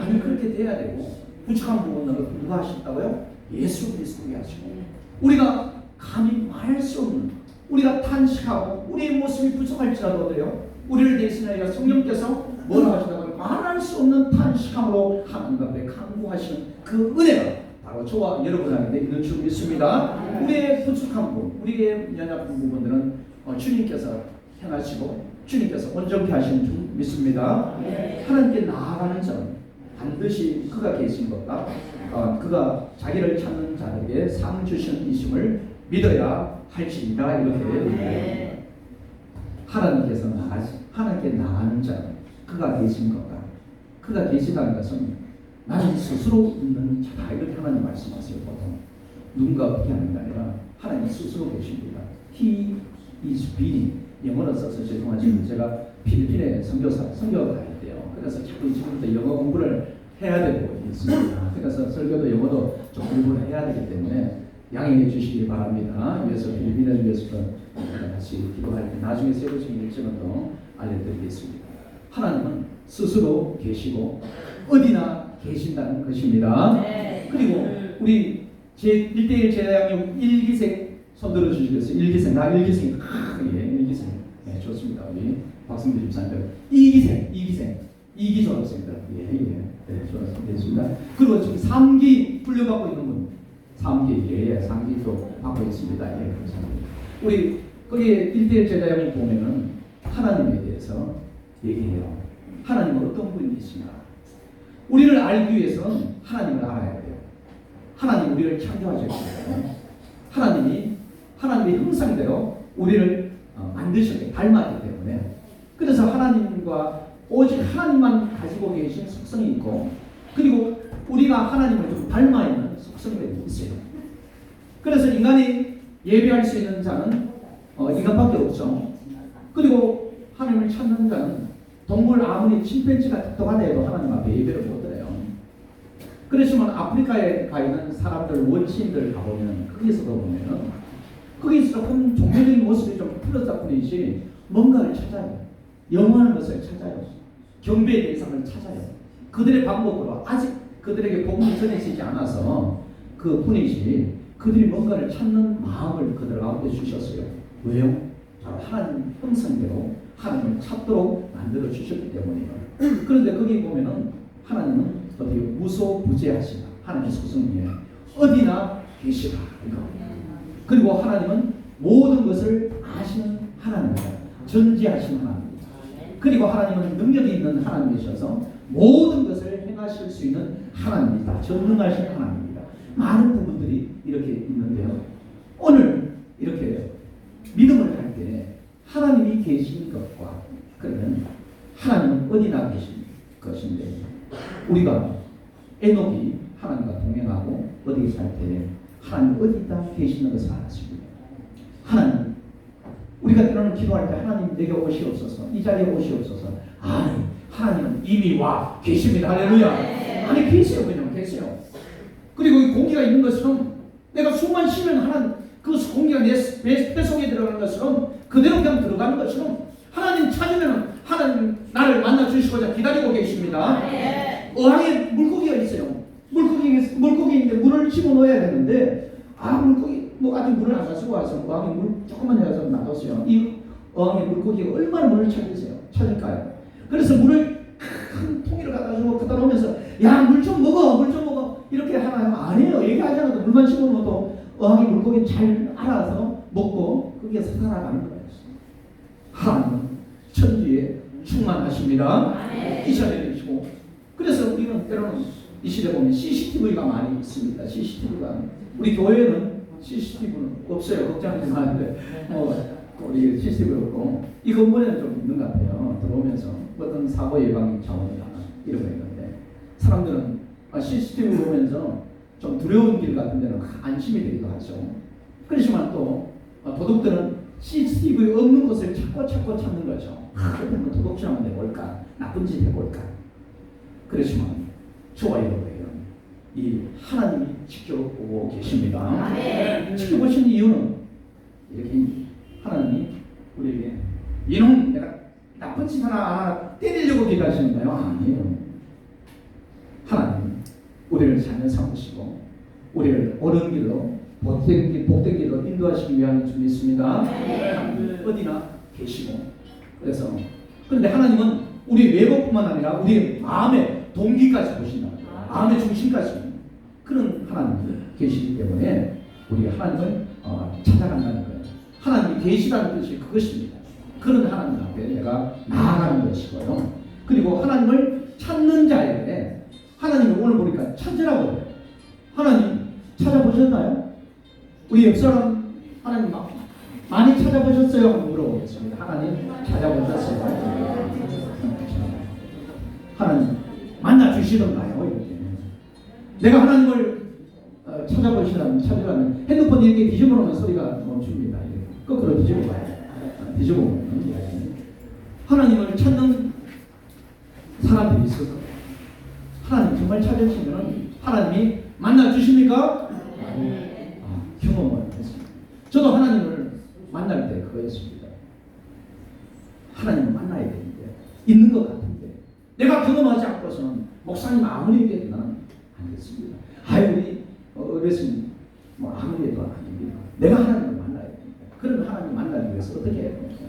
아니 그렇게 돼야 되고 부족한 부분은 누가 하셨다고요? 예수 그리스도가 하시고 우리가 감히 말할 수 없는 우리가 탄식하고 우리의 모습이 부족할지라도 어때요? 우리를 대신하여 성령께서 뭐라고 하신다고요? 말할 수 없는 탄식함으로 하나님 앞에 간구하시는 그 은혜가 바로 저와 여러분에게 있는 줄 믿습니다. 우리의 부족한 부분, 우리의 연약한 부분들은 주님께서 행하시고 주님께서 온전케 하시는 줄 믿습니다. 하나님께 나아가는 자는 반드시 그가 계신 것과 그가 자기를 찾는 자에게 상 주시는 이심을 믿어야 할지니라 이렇게 하나님께서 하나님께 나아가는 자는 그가 계신 것과 그가 계시다는 것은 나는 스스로 있는 자다 이렇게 하나님 말씀하세요. 보통 누군가 어떻게 하는 게 아니라 하나님 스스로 계십니다. He is being. 영어로 써서 죄송하지만 제가 필리핀에 선교가 갈 때요. 그래서 자꾸 지금부터 영어 공부를 해야 되고 있습니다. 그래서 설교도 영어도 좀 공부를 해야 되기 때문에 양해해 주시기 바랍니다. 위해서 필리핀을 위해서도 같이 기도할 때 나중에 세부적인 일정은 또 알려드리겠습니다. 하나님은 스스로 계시고 어디나 계신다는 것입니다. 그리고 우리 제1대1 제자양육 1기생 손 들어주시겠어요? 1기생, 나 1기생. 예, 1기생. 네, 좋습니다. 우리 박승규 집사님들. 2기 졸업생들. 예. 네, 좋습니다. 그리고 지금 3기 훈련받고 있는 분. 3기, 3기도 받고 있습니다. 예, 감사합니다. 우리, 거기에 1대1 제자양육 보면은 하나님에 대해서 얘기해요. 하나님은 어떤 분이신가? 우리를 알기 위해서는 하나님을 알아야 돼요. 하나님 우리를 창조하셨어요. 하나님의 형상대로 우리를 만드셨기 닮았기 때문에 그래서 하나님과 오직 하나님만 가지고 계신 속성이 있고 그리고 우리가 하나님을 좀 닮아 있는 속성이 있어요. 그래서 인간이 예배할 수 있는 자는 인간밖에 없죠. 그리고 하나님을 찾는 자는 동물 아무리 침팬지가 똑똑하다 해도 하나님 앞에 예배를 못 드려요. 그렇지만 아프리카에 가 있는 사람들 원시인들 가보면 거기서도 보면은 거기서 조금 종교적인 모습이 좀 풀어졌다 뿐이지 뭔가를 찾아요. 영원한 것을 찾아요. 경배의 대상을 찾아요. 그들의 방법으로 아직 그들에게 복음이 전해지지 않아서 그 뿐이지 그들이 뭔가를 찾는 마음을 그들 가운데 주셨어요. 왜요? 바로 하나님 형상대로 하나님을 찾도록 만들어 주셨기 때문이에요. 그런데 거기 보면은 하나님은 어떻게 무소부재하시다. 하나님의 소성이에요. 어디나 계시다. 그리고 하나님은 모든 것을 아시는 하나님입니다. 전지하신 하나님입니다. 그리고 하나님은 능력이 있는 하나님이셔서 모든 것을 행하실 수 있는 하나님입니다. 전능하신 하나님입니다. 많은 부분들이 이렇게 있는데요. 오늘 이렇게 믿음을 할 때 하나님이 계신 것과 그러면 하나님은 어디나 계신 것인데 우리가 에녹이 하나님과 동행하고 어디 살 때 하나님 어디다 계시는 것을 알았습니다. 하나님 우리가 때로는 기도할 때 하나님 내게 오시옵소서 이 자리에 오시옵소서 아니 하나님은 이미 와 계십니다. 할렐루야. 아니 계세요. 그냥 계세요. 그리고 이 공기가 있는 것처럼 내가 숨만 쉬면 하나님 그 공기가 내 뱃속에 들어가는 것처럼 그대로 그냥 들어가는 것처럼 하나님 찾으면 하나님 나를 만나 주시고자 기다리고 계십니다. 어항에 물고기가 있어요. 물고기인데 물을 집어넣어야 되는데 물고기 아직 물을 안 가지고 와서 어항에 물 조금만 해서 놔뒀어요. 이 어항에 물고기가 얼마나 물을 찾을까요? 그래서 물을 큰 통일을 갖다 주고 갖다 놓으면서 야, 물 좀 먹어, 물 좀 먹어. 이렇게 하나요? 아니에요. 얘기하지 않아도 물만 씹어놓으면 또 어항이 물고기 잘 알아서 먹고 그게 살아가는 거예요. 하나님은 천지에 충만하십니다. 이셔내주시고. 그래서 우리는 때로는 이 시대 보면 CCTV가 많이 있습니다. CCTV가 우리 교회는 CCTV는 없어요. 걱정하지 마는데 우리 CCTV가 없고 이 건물에는 좀 있는 것 같아요. 들어오면서 어떤 사고 예방 차원이나 이런 거 있는데 사람들은 CCTV 보면서 좀 두려운 길 같은 데는 안심이 되기도 하죠. 그렇지만 또 도둑들은 CCTV 없는 곳을 찾고 찾는 거죠. 그러면 도둑질하면 해볼까? 나쁜 짓 해볼까? 그렇지만 저와 여러분에게는 이 하나님이 직접 보고 계십니다. 지켜보시는 이유는 이렇게 하나님이 우리에게 이놈 내가 나쁜 짓 하나 때리려고 기다리시는가요? 아니에요. 하나님 우리를 잘 삼으시고 우리를 옳은 길로 복된 길로 인도하시기 위한 줄 믿습니다. 어디나 계시고 그런데 하나님은 우리 외모뿐만 아니라 우리의 마음의 동기까지 보신다. 마음의 중심까지 그런 하나님이 계시기 때문에 우리 하나님을 찾아간다는 거예요. 하나님이 계시다는 뜻이 그것입니다. 그런 하나님 앞에 내가 나아가는 것이고요. 그리고 하나님을 찾는 자에게 하나님이 오늘 보니까 찾으라고 해요. 하나님 찾아보셨나요? 우리 옆사람 하나님 많이 찾아보셨어요? 한번 물어보겠습니다. 하나님 찾아보셨어요? 하나님 만나 주시던가요? 이렇게 내가 하나님을 찾으려면 핸드폰 이렇게 뒤집어 놓으면 소리가 멈춥니다. 거꾸로 뒤집어 봐요. 뒤집어 보면 하나님을 찾는 사람들이 있어서 하나님 정말 찾으시면 하나님이 만나 주십니까? 경험을 했습니다. 저도 하나님을 만날 때 그거였습니다. 하나님을 만나야 되는데 있는 것 같은데 내가 경험하지 않고서는 목사님 아무리 얘기해도 나는 안 됐습니다. 우리 어르신 아무리 해도 안 됩니다. 내가 하나님을 만나야 됩니다. 그러면 하나님 만나기 위해서 어떻게 해야 됩니까?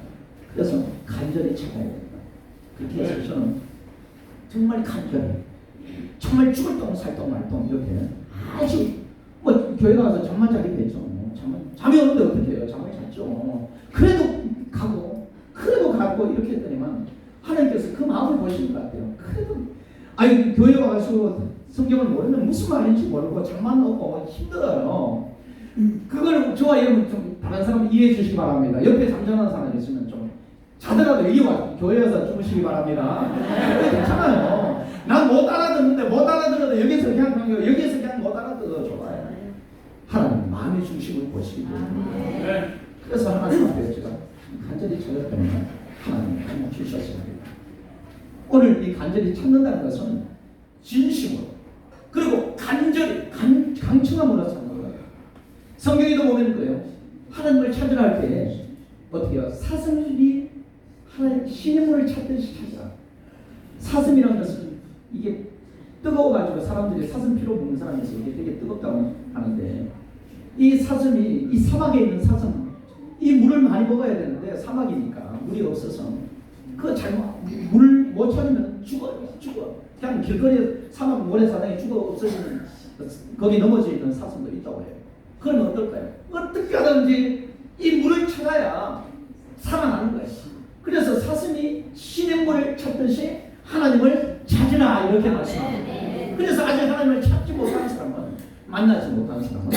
그래서 간절히 찾아야 됩니다. 그렇게 해서 저는 정말 간절히 정말 죽을 똥 살똥 말똥 이렇게 아주 교회 가서 잠만 자게 되죠. 잠이 오는데 어떻게 해요? 잠을 잤죠. 그래도 가고 이렇게 했더니만 하나님께서 그 마음을 보시는 것 같아요. 그래도 교회 와서 성경을 모르면 무슨 말인지 모르고 잠만 오고 힘들어요. 그걸 저와 여러분 좀 다른 사람 이해해 주시기 바랍니다. 옆에 잠자는 사람 있으면 좀 자더라도 여기 와 교회에서 주무시기 바랍니다. 괜찮아요. 난 못 알아듣는데 여기서 그냥 못 알아들어도 좋아요. 하나님 마음의 중심을 보시기 때문에 그래서 하나님 앞에 제가 간절히 찾았더니 하나님 한번 주셨습니다. 오늘 이 간절히 찾는다는 것은 진심으로 그리고 간절히 강청함으로 찾는 거예요. 성경에도 보면 그래요. 하나님을 찾으라 할 때 어떻게 해요? 사슴이 하나님 신임을 찾듯이 찾아. 사슴이라는 것은 이게 뜨거워가지고 사람들이 사슴 피로 먹는 사람이 있어요. 이게 되게 뜨겁다고 하는데 이 사슴이 이 사막에 있는 사슴 이 물을 많이 먹어야 되는데 사막이니까 물이 없어서 그 잘못 물 못 찾으면 죽어. 그냥 길거리에 사막 모래사장에 죽어 없어지는 거기 넘어져 있는 사슴도 있다고 해요. 그러면 어떨까요? 어떻게 하든지 이 물을 찾아야 살아나는 거예요. 그래서 사슴이 신의 물을 찾듯이 하나님을 찾으라 이렇게 말씀합니다. 그래서 아직 하나님을 찾지 못하는 사람은 만나지 못하는 사람은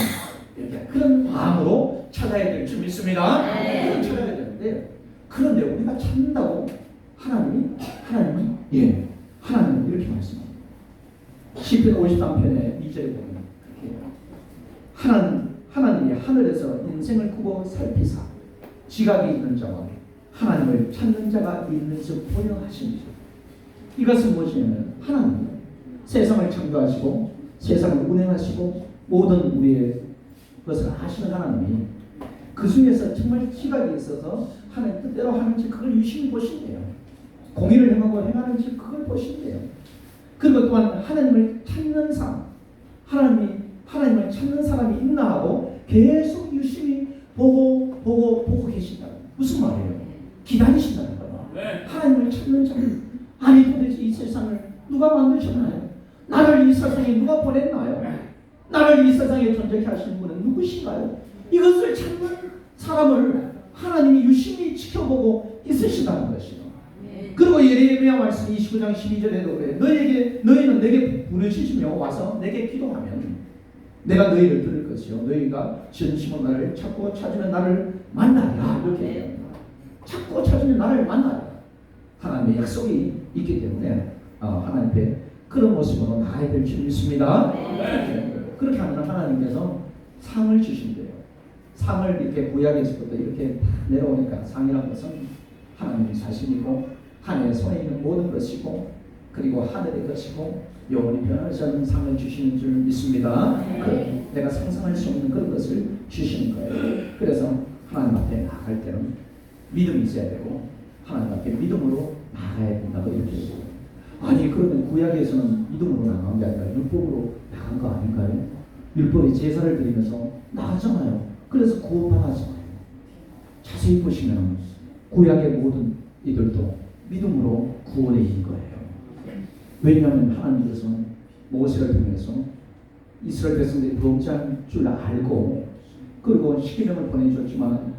이렇게 그런 마음으로 찾아야 될 줄 믿습니다. 그런 찾아야 되는데 그런데 우리가 찾는다고 하나님은 이렇게 말씀합니다. 시편 53편의 2절에 보면 하나님이 하늘에서 인생을 크고 살피사 지각이 있는 자와 하나님을 찾는 자가 있는 즉 보여 하십니다. 이것은 무엇이냐면 하나님은 세상을 창조하시고 세상을 운행하시고 모든 우리의 것을 아시는 하나님이 그 중에서 정말 지각이 있어서 하나님 뜻대로 하는지 그걸 유심히 보신대요. 공의를 행하고 행하는지 그걸 보신대요. 그리고 또한 하나님을 찾는 사람, 하나님을 찾는 사람이 있나 하고 계속 유심히 보고 계신다. 무슨 말이에요? 기다리신다는 거예요. 하나님을 찾는 자는 아니 도대체 이 세상을 누가 만드셨나요? 나를 세상에 누가 보냈나요? 나를 이 세상에 존재케 하신 분은 누구신가요? 이것을 찾는 사람을 하나님이 유심히 지켜보고 있으시다는 것이요. 그리고 예레미야 말씀 29장 12절에도 그래. 너희는 내게 부르짖으며 와서 내게 기도하면 내가 너희를 들을 것이요. 너희가 진심으로 나를 찾고 찾으면 나를 만나리라. 이렇게 얘기합니다. 찾고 찾으면 나를 만나리라. 하나님의 약속이 있기 때문에 하나님 앞에 그런 모습으로 나아야 될 줄 믿습니다. 그렇게 하면 하나님께서 상을 주신대요. 상을 이렇게 구약에서부터 이렇게 내려오니까 상이라는 것은 하나님 자신이고 하나님의 손에 있는 모든 것이고 그리고 하늘의 것이고 영원히 변하지 않는 상을 주시는 줄 믿습니다. 내가 상상할 수 없는 그런 것을 주시는 거예요. 그래서 하나님 앞에 나아갈 때는 믿음이 있어야 되고 하나님 앞에 믿음으로 나아가야 된다고 이렇게 얘기해요. 아니 그러면 구약에서는 믿음으로 나간 게 아니라 율법으로 나간 거 아닌가요? 율법이 제사를 드리면서 나가잖아요. 그래서 구원받았잖아요. 자세히 보시면 구약의 모든 이들도 믿음으로 구원에 이른 거예요. 왜냐하면 하나님께서는 모세를 통해서 이스라엘 백성들이 범죄한 줄 알고 그리고 십계명을 보내줬지만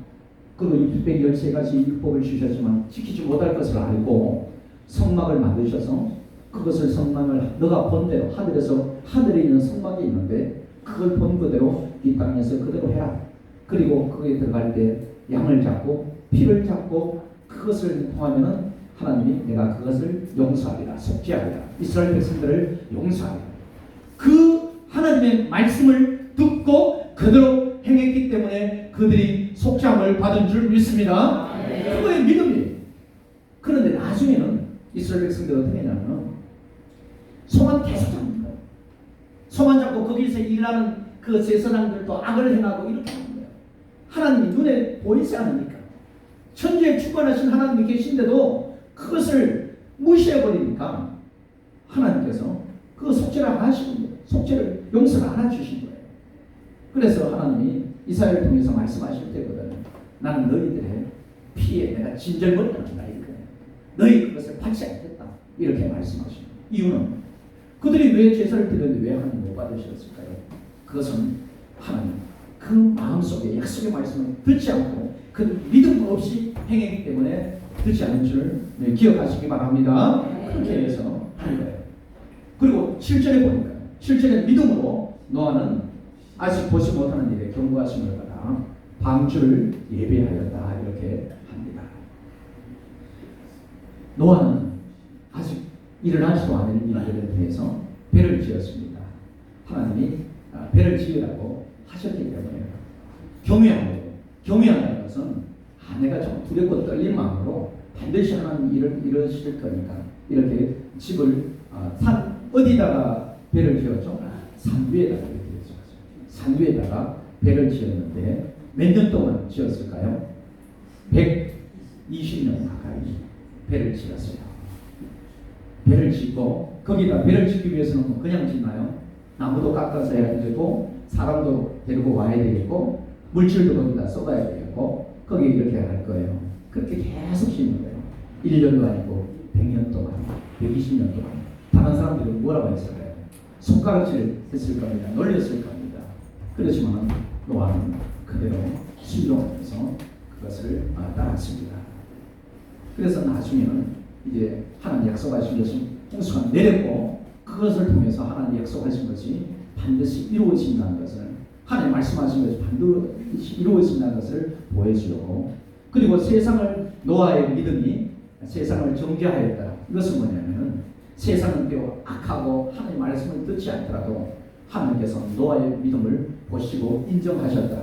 그리고 613가지 율법을 주셨지만 지키지 못할 것을 알고 성막을 만드셔서 그것을 성막을 너가 본 대로 하늘에서 하늘에 있는 성막이 있는데 그걸 본 그대로 이 땅에서 그대로 해라. 그리고 거기에 들어갈 때 양을 잡고 피를 잡고 그것을 통하면은 하나님이 내가 그것을 용서하리라. 속죄하리라. 이스라엘 백성들을 용서하리라. 그 하나님의 말씀을 듣고 그대로 행했기 때문에 그들이 속죄함을 받은 줄 믿습니다. 그거의 믿음이에요. 그런데 나중에는 이스라엘 백성들이 어떻게 했냐면 소만 계속 잡는 거예요. 소만 잡고 거기서 일하는 그 제사장들도 악을 행하고 이렇게 하는 거예요. 하나님이 눈에 보이지 않으니까 천지에 주권하신 하나님이 계신데도 그것을 무시해버리니까 하나님께서 그 속죄를 안 하시는 거예요. 속죄를 용서를 안 해주신 거예요. 그래서 하나님이 이사야를 통해서 말씀하실 때거든. 나는 너희들의 피에 내가 진절머리를 한다. 이렇게. 너희 그것을 받지 않겠다. 이렇게 말씀하시는 거예요. 이유는 그들이 왜 제사를 드렸는데 왜 하나님 못 받으셨을까요? 그것은 하나님 그 마음속에 약속의 말씀을 듣지 않고 그 믿음 없이 행했기 때문에 듣지 않은 줄 기억하시기 바랍니다. 그렇게 해서 하는 거예요. 그리고 7절에 보니까 7절에 믿음으로 노아는 아직 보지 못하는 일에 경고하심을 받아 방주를 예배하였다. 이렇게 합니다. 노아는 아직 일어나지도 않은 일들에 대해서 배를 지었습니다. 하나님이 배를 지으라고 하셨기 때문에 경외한다는 것은 내가 좀 두렵고 떨린 마음으로 반드시 하나님 일을 이루실 거니까 이렇게 집을 산 어디다가 배를 지었죠? 산 위에다가 배를 지었죠. 산 위에다가 배를 지었는데 몇 년 동안 지었을까요? 120년 가까이 배를 지었어요. 배를 짓고 거기다 배를 짓기 위해서는 그냥 짓나요? 나무도 깎아서 해야 되고 사람도 데리고 와야 되겠고 물질도 거기다 쏟아야 되겠고 거기에 이렇게 할 거예요. 그렇게 계속 짓는 거예요. 1년도 아니고 100년 동안 120년 동안 다른 사람들은 뭐라고 했을까요? 손가락질 했을 겁니다. 놀렸을 겁니다. 그렇지만 노아는 그대로 순종하면서 그것을 따랐습니다. 그래서 나중에는 이제 하나님 약속하신 것이 홍수가 내렸고 그것을 통해서 하나님 약속하신 것이 반드시 이루어진다는 것을 하나님 말씀하신 것이 반드시 이루어진다는 것을 보여주려고 그리고 세상을 노아의 믿음이 세상을 정죄하였다. 이것은 뭐냐면 세상은 비록 악하고 하나님 말씀을 듣지 않더라도 하나님께서 노아의 믿음을 보시고 인정하셨다.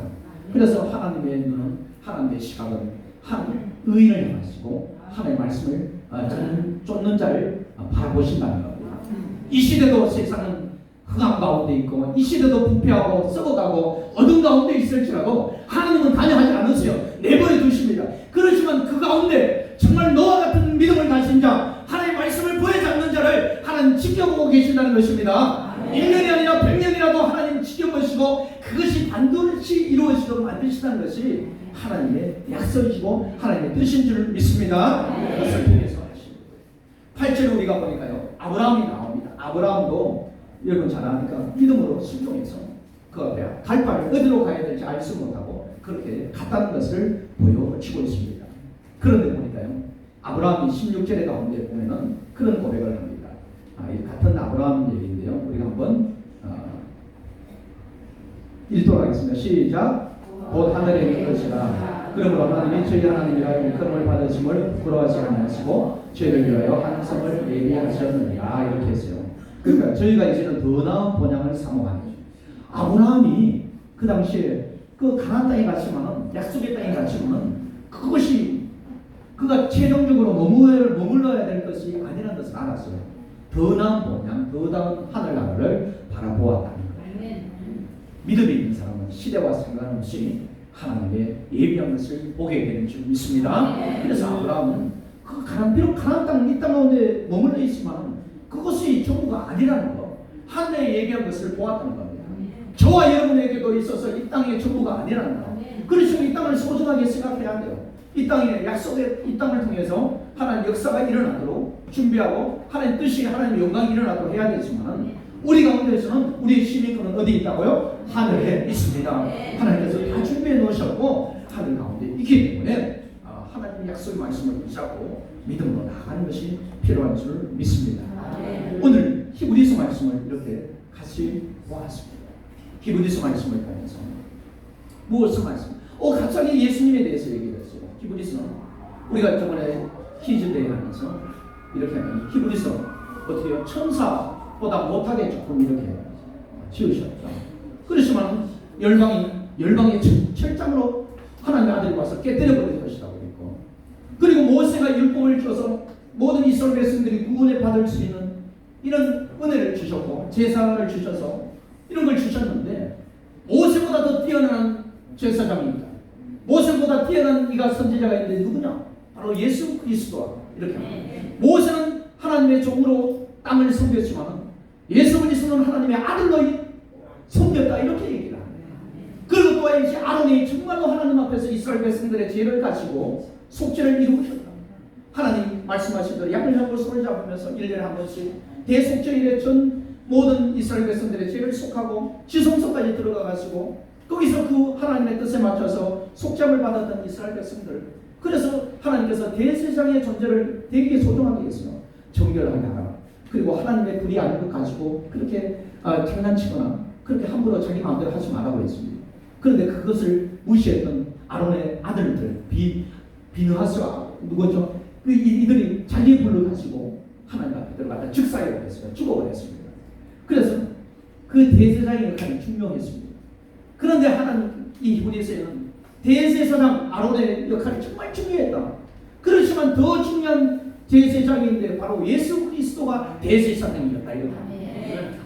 그래서 하나님의 눈은 하나님의 시각은 하나님 의인을 향하시고 하나님의 말씀을 쫓는 자를 바라보신다는 겁니다. 이 시대도 세상은 흑암 가운데 있고 이 시대도 부패하고 썩어가고 어둠 가운데 있을지라도 하나님은 관여하지 않으세요. 내버려 두십니다. 그렇지만 그 가운데 정말 노아 같은 믿음을 가진 자 하나님의 말씀을 보여잡는 자를 하나님 지켜보고 계신다는 것입니다. 1년이 아니라 100년이라도 하나님 지켜보시고 그것이 반드시 이루어지도록 만드시다는 것이 하나님의 약속이시고 하나님의 뜻인 줄 믿습니다. 그것을 통해서 하시는 거예요. 8절에 우리가 보니까요 아브라함이 나옵니다. 아브라함도 여러분 잘 아니까 믿음으로 순종해서 그 앞에 갈 바를 어디로 가야 될지 알 수 못하고 그렇게 갔다는 것을 보여주고 있습니다. 그런데 보니까요, 아브라함이 16절에 가운데 보면은 그런 고백을 합니다. 이 같은 아브라함 얘기인데요. 우리가 한번 읽도록 하겠습니다. 시작. 곧 하늘에 있는 것이라. 그러므로 하나님이 저희 하나님이라 일컬음을 받으심을 부끄러워하지 않으시고 저희를 위하여 한 성을 예비하셨느니라. 이렇게 했어요. 그러니까 저희가 이제는 더 나은 본향을 사모하는 거죠. 아브라함이 그 당시에 그 가나안 땅에 갔지만은, 약속의 땅에 갔지만은 그것이 그가 최종적으로 머물러야 될 것이 아니라는 것을 알았어요. 더 나은 본향, 더 나은 하늘나라를 바라보았다는 거예요. 믿음이 있는 사람은 시대와 상관없이 하나님의 예비한 것을 보게 되는 줄 믿습니다. 그래서 아브라함은 비록 가나안 땅, 이 땅 가운데 머물러 있지만 그것이 전부가 아니라는 거, 하늘의 예비한 것을 보았다는 겁니다. 저와 여러분에게도 있어서 이 땅의 전부가 아니라는 거. 그래서 이 땅을 소중하게 생각해야 돼요. 이 땅의 약속의 이 땅을 통해서 하나님 역사가 일어나도록 준비하고 하나님 뜻이, 하나님 영광이 일어나도록 해야 되지만 우리 가운데서는 우리의 시민권은 어디 있다고요? 하늘에 있습니다. 하나님께서 다 준비해 놓으셨고 하늘 가운데 있기 때문에 하나님의 약속의 말씀을 붙잡고 믿음으로 나아가는 것이 필요한 줄 믿습니다. 오늘 히브리서 말씀을 이렇게 같이 보았습니다. 히브리서 말씀을 보면서 무엇을 말씀? 갑자기 예수님에 대해서 얘기를 했어요. 히브리서는 우리가 저번에 퀴즈대회 하면서 이렇게 하면 히브리서 어떻게 해요? 천사보다 못하게 조금 이렇게 지으셨죠. 그렇지만 열방의 철장으로 하나님의 아들이 와서 깨뜨려버릴 것이라고 했고, 그리고 모세가 율법을 줘서 모든 이스라엘 백성들이 구원을 받을 수 있는 이런 은혜를 주셨고 제사를 주셔서 이런 걸 주셨는데, 모세보다 더 뛰어난 제사장입니다. 모세보다 뛰어난 이가 선지자가 있는데 누구냐? 바로 예수 그리스도와 이렇게 합니다. 모세는 하나님의 종으로 땅을 섬겼지만 예수 그리스도는 하나님의 아들로 섬겼다, 이렇게 얘기를 합니다. 그리고 또한 이제 아론이 정말로 하나님 앞에서 이스라엘 백성들의 죄를 가지고 속죄를 이루셨다. 하나님 말씀하신 대로 양을 잡고 손을 잡으면서 1년에 한 번씩 대속죄일에 전 모든 이스라엘 백성들의 죄를 속하고 지성소까지 들어가 가지고 거기서 그 하나님의 뜻에 맞춰서 속죄를 받았던 이스라엘 백성들, 그래서 하나님께서 대제사장의 존재를 되게 소중하게 했어요. 정결하게 하라. 그리고 하나님의 불이 아닌 것 가지고 그렇게 장난치거나 그렇게 함부로 자기 마음대로 하지 말라고 했습니다. 그런데 그것을 무시했던 아론의 아들들, 비느하스와 누구죠? 이들이 자기의 불을 가지고 하나님 앞에 들어갔다 즉사해버렸어요. 죽어버렸습니다. 그래서 그 대제사장의 역할이 중요했습니다. 그런데 하나님 이 히브리서에는 대제사장 아론의 역할이 정말 중요했다. 그렇지만 더 중요한 대제사장인데 바로 예수 그리스도가 대제사장이었다, 이렇게.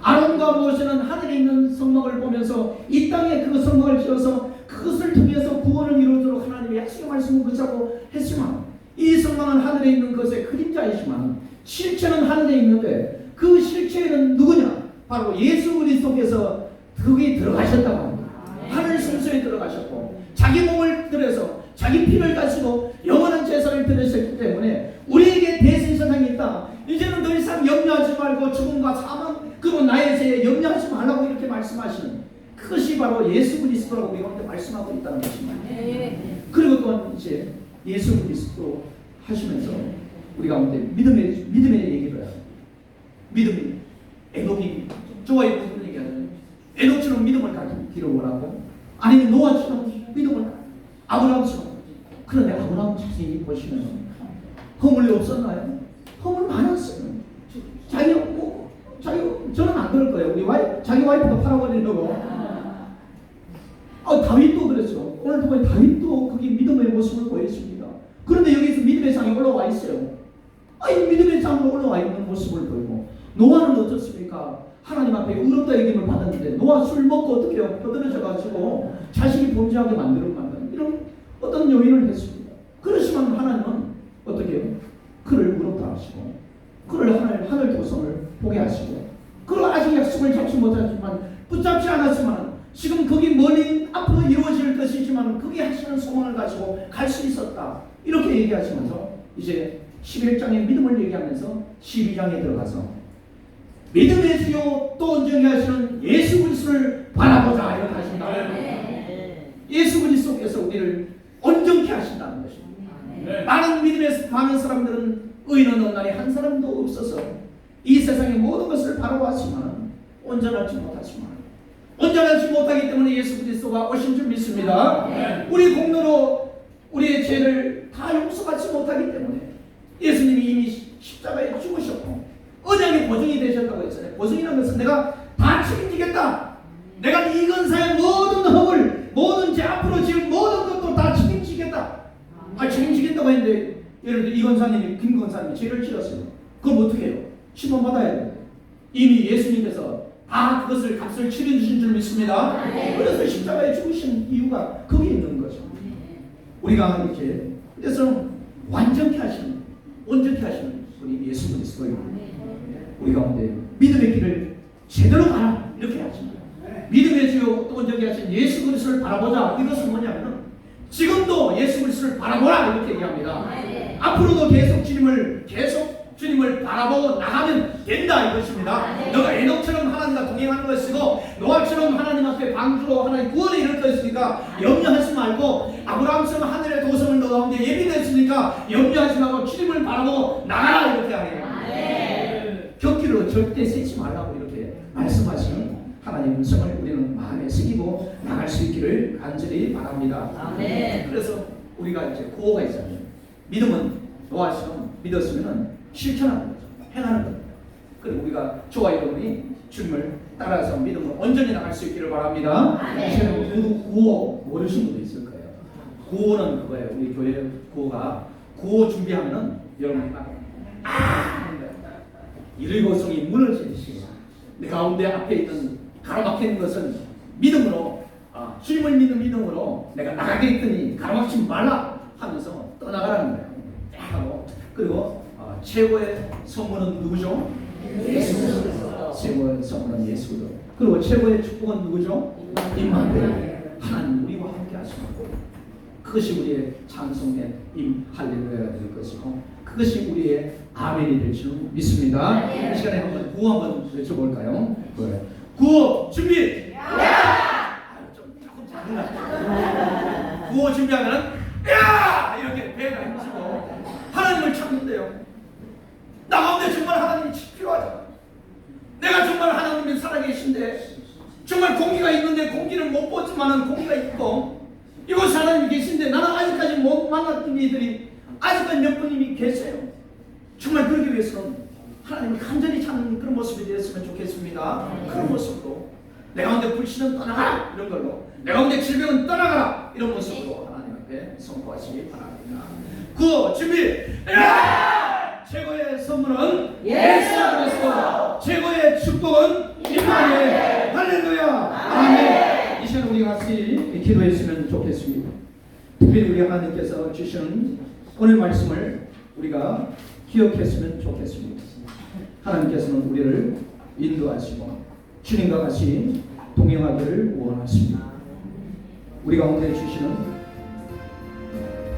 아론과 모세는 하늘에 있는 성막을 보면서 이 땅에 그 성막을 지어서 그것을 통해서 구원을 이루도록 하나님의 약속의 말씀을 붙잡고 했지만, 이 성막은 하늘에 있는 것의 그림자이지만 실체는 하늘에 있는데 그 실체는 누구냐? 바로 예수 그리스도께서 거기 들어가셨다고 합니다. 하늘 성소에 들어가셨고 자기 몸을 들여서 자기 피를 가지고 영원한 제사를 드렸기 때문에 우리에게 대제사장이 있다. 이제는 더 이상 염려하지 말고 죽음과 사망 그리고 나의 죄에 염려하지 말라고 이렇게 말씀하시는 그것이 바로 예수 그리스도라고 우리가 말씀하고 있다는 것입니다. 그리고 또한 이제 예수 그리스도 하시면서 우리 가운데 믿음의 얘기를 해요. 믿음이 에녹이 저와 여러분 얘기하는 에녹처럼 믿음을 가지기를 원하고, 아니면 노아처럼 믿음을 아브라함처럼. 그런데 아브라함 자세히 보시면 허물이 없었나요? 허물 많았어요. 저는 안 그럴 거예요. 자기 와이프가 팔아버리려고. 다윗도 그랬죠. 오늘 보면 다윗도 그게 믿음의 모습을 보였습니다. 그런데 여기서 믿음의 장이 올라와 있어요. 믿음의 장으로 올라와 있는 모습을 보이고, 노아는 어떻습니까? 하나님 앞에 의롭다 여김을 받았는데 노아 술 먹고 어떻게 해요? 떠들어져 가지고 자신이 범죄하게 만드는 이런 어떤 요인을 했습니다. 그렇지만 하나님은 어떻게 해요? 그를 의롭다 하시고 그를 하늘 도성을 보게 하시고, 그를 아직 약속을 잡지 못하지만 붙잡지 않았지만 지금 거기 멀리 앞으로 이루어질 것이지만 거기 하시는 소망을 가지고 갈 수 있었다, 이렇게 얘기하시면서 이제 11장의 믿음을 얘기하면서 12장에 들어가서 믿음의 주요 또 온전히 하시는 예수 그리스도를 바라보자 이렇게 하신다. 예수 그리스도께서 우리를 온전케 하신다는 것입니다. 많은 믿음에 많은 사람들은 의인은 없나니 한 사람도 없어서 이 세상의 모든 것을 바라보았지만 온전하지 못하지만 온전하지 못하기 때문에 예수 그리스도가 오신 줄 믿습니다. 우리 공로로 우리의 죄를 다 용서받지 못하기 때문에 예수님이 이미 십자가에 죽으셨고 언약의 보증이 되셨다고 했잖아요. 보증이라는 것은 내가 다 책임지겠다. 내가 이 근사의 모든 허물, 모든 죄 앞으로 지을 모든 것도 다 책임지겠다. 책임지겠다고 했는데 예를 들어 이 권사님이 김 권사님이 죄를 지었어요. 그럼 어떻게 해요? 심판 받아야 돼요. 이미 예수님께서 다 그것을 값을 치러주신 줄 믿습니다. 그래서 십자가에 죽으신 이유가 거기에 있는 거죠. 우리가 이렇게 그래서 완전케 하시는 온전케 하시는 우리 예수 그리스도예요. 우리 가운데 믿음의 길을 제대로 가라 이렇게 하십니다. 믿음의 주요 또 온전케 하신 예수 그리스도를 바라보자. 이것은 뭐냐면 지금도 예수 그리스도를 바라보라 이렇게 얘기합니다. 앞으로도 계속 주님을 바라보고 나가면 된다 이것입니다. 너가 에녹처럼 하나님과 동행하는 것이고 노아처럼 하나님 앞에 방주로 하나님 구원에 이를 것이니까 염려하지 말고 아브라함처럼 하늘의 도성을 너 가운데 예비됐으니까 염려하지 말고 주님을 바라보고 나가라 이렇게 하네요. 곁길로 절대 새지 말라고 이렇게 말씀하시는 하나님의 음성을 우리는 마음에 새기고 나갈 수 있기를 간절히 바랍니다. 그래서 우리가 이제 구호가 있잖아요. 믿음은 노아처럼 믿었으면 실천하는 거죠. 행하는 겁니다. 그리고 우리가 저와 여러분이 주님을 따라서 믿음으로 온전히 나갈 수 있기를 바랍니다. 저는 구호 모르시는 분도 있을 거예요. 구호는 그거예요. 우리 교회 구호 준비하면은 여러분이 막 하는 거예요. 일거성이 무너지듯이 내 가운데 앞에 있는 가로막혀 있는 것은 믿음으로 주님을 믿는 믿음으로 내가 나가게 했더니 가로막지 말라 하면서 떠나가라는 거예요. 하고 그리고 최고의 선물은 누구죠? 예수 그리스도. 최고의 선물은 예수 그리스도. 그리고 최고의 축복은 누구죠? 임마누엘. 하나님 우리와 함께 하시고 그것이 우리의 찬송의 할렐루야가 될 것이고 그것이 우리의 아멘이 될 줄 믿습니다. 이 시간에 한번 구호 한번 외쳐볼까요? 구호 준비! 조금 작은 구호 준비하면 야! 이렇게 배가 힘주고 하나님을 찾는데요. 나 가운데 정말 하나님이 필요하잖아. 내가 정말 하나님이 살아계신데 정말 공기가 있는데 공기를 못 보지만은 공기가 있고 이곳에 하나님이 계신데 나는 아직까지 못 만났던 이들이 아직까지 몇 분이 계세요. 정말 그러기 위해서는 하나님을 간절히 찾는 그런 모습이 되었으면 좋겠습니다. 그런 모습으로 내 가운데 불신은 떠나가라 이런 걸로 내 가운데 질병은 떠나가라 이런 모습으로 하나님 앞에 선포하시기 바랍니다. 구호 준비! 최고의 선물은 예수 그리스도, 최고의 축복은 임마누엘. 할렐루야. 아멘. 이 시간 우리 같이 기도했으면 좋겠습니다. 특별히 우리 하나님께서 주시는 오늘 말씀을 우리가 기억했으면 좋겠습니다. 하나님께서는 우리를 인도하시고 주님과 같이 동행하기를 원하십니다. 우리 가운데 주시는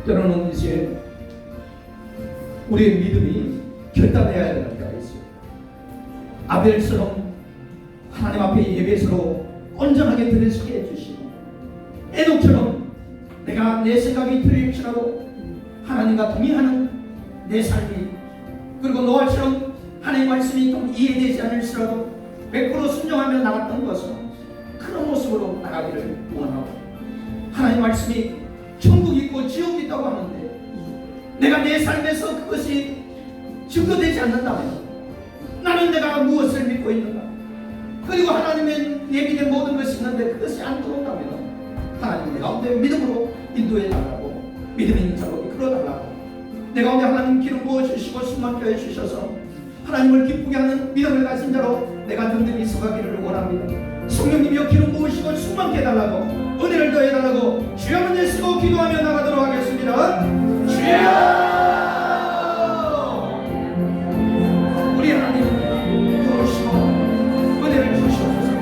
때로는 이제 우리의 믿음이 결단해야 될 때가 있어요. 아벨처럼 하나님 앞에 예배서로 온전하게 드려지게 해주시고 에녹처럼 내가 내 생각이 틀릴지라도 하나님과 동의하는 내 삶이 그리고 노아처럼 하나님의 말씀이 좀 이해되지 않을지라도 100% 순종하며 나갔던 것은 그런 모습으로 나가기를 원하고 하나님의 말씀이 천국이 있고 지옥이 있다고 하는데 내가 내 삶에서 그것이 증거되지 않는다면 나는 내가 무엇을 믿고 있는가? 그리고 하나님의 예비된 모든 것이 있는데 그것이 안 들어온다면 하나님 내 가운데 믿음으로 인도해 달라고 믿음의 자로 이끌어 달라고 내 가운데 하나님 기름 부어주시고 숨막혀 해주셔서 하나님을 기쁘게 하는 믿음을 가진 자로 내가 든든히 서가기를 원합니다. 성령님이여 기름 부으시고 숨막혀 해달라고 은혜를 더해달라고 주여 한번 예수고 기도하며 나가도록 하겠습니다. 주여 우리 하나님 부으시고 은혜를 주시옵소서.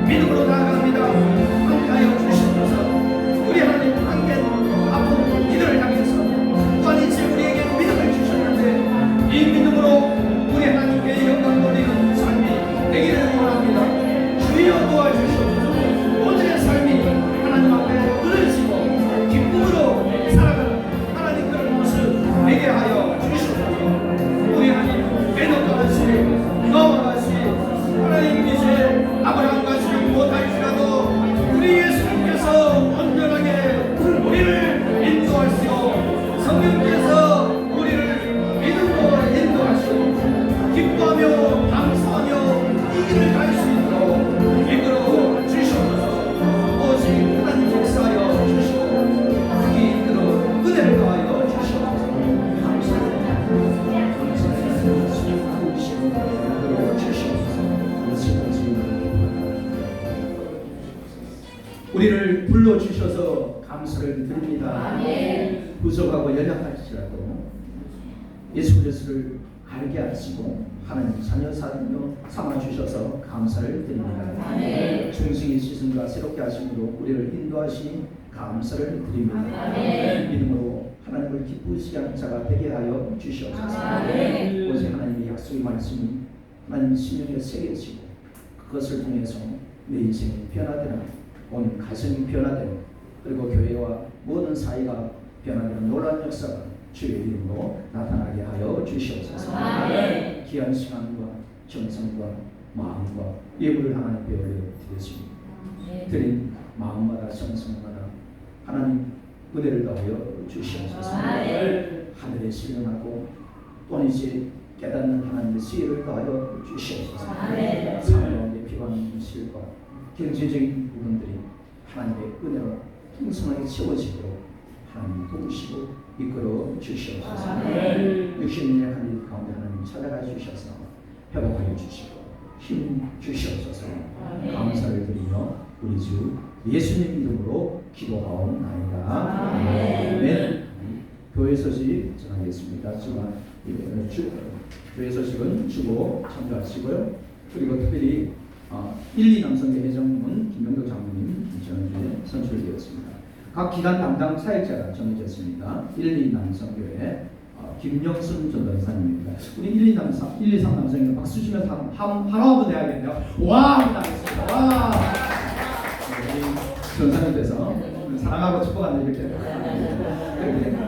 믿음으로 나아갑니다. 함께하여 주시옵소서. 우리 하나님 함께 아픈 이들을 향해서 또한 이제 우리에게 믿음을 주셨는데 이 믿음으로 우리 하나님께 영광 돌리는 삶이 부족하고 연약할지라도 예수 그리스도를 알게 하시고 하나님 자녀 삼아 주셔서 감사를 드립니다. 중생의 시선과 새롭게 하심으로 우리를 인도하시니 감사를 드립니다. 믿음으로 하나님을 기쁘시게 하는 자가 되게 하여 주시옵소서. 오직 하나님의 약속의 말씀이 하나님 심령에 새겨지고 그것을 통해서 내 인생이 변화되는, 온 가정이 변화되는, 그리고 교회와 모든 사회가 변화되는 놀라운 역사가 주의 이름으로 나타나게 하여 주시옵소서. 귀한 시간과 정성과 마음과 예물을 하나님께 올려드렸습니다. 드린 마음마다 정성마다 하나님 은혜를 더하여 주시옵소서. 하늘에 실현하고 또 이제 깨닫는 하나님의 지혜를 더하여 주시옵소서. 삶 가운데 비관하는 실과 경제적인 부분들이 하나님의 은혜로 풍성하게 채워지도록 하나님 도우시고 이끌어 주시옵소서. 육신의 한 일 가운데 하나님 찾아가 주셔서 회복하여 주시고 힘 주시옵소서. 감사를 드리며 우리 주 예수님 이름으로 기도하옵나이다. 아멘. 교회 소식 전하겠습니다. 교회 소식은 주보 참조하시고요. 그리고 특별히 1, 2 남성교 회장님은 김명덕 장로님 전주에 선출되었습니다. 각 기관 담당 사역자가 정해졌습니다. 1, 2 남성교회 김영순 전도사님입니다. 우리 1, 2, 3 남성교회 박수 주면서 한번 내야겠네요. 와! 하겠습니다. 와! 우리 전사님께서 사랑하고 축복한다 이렇게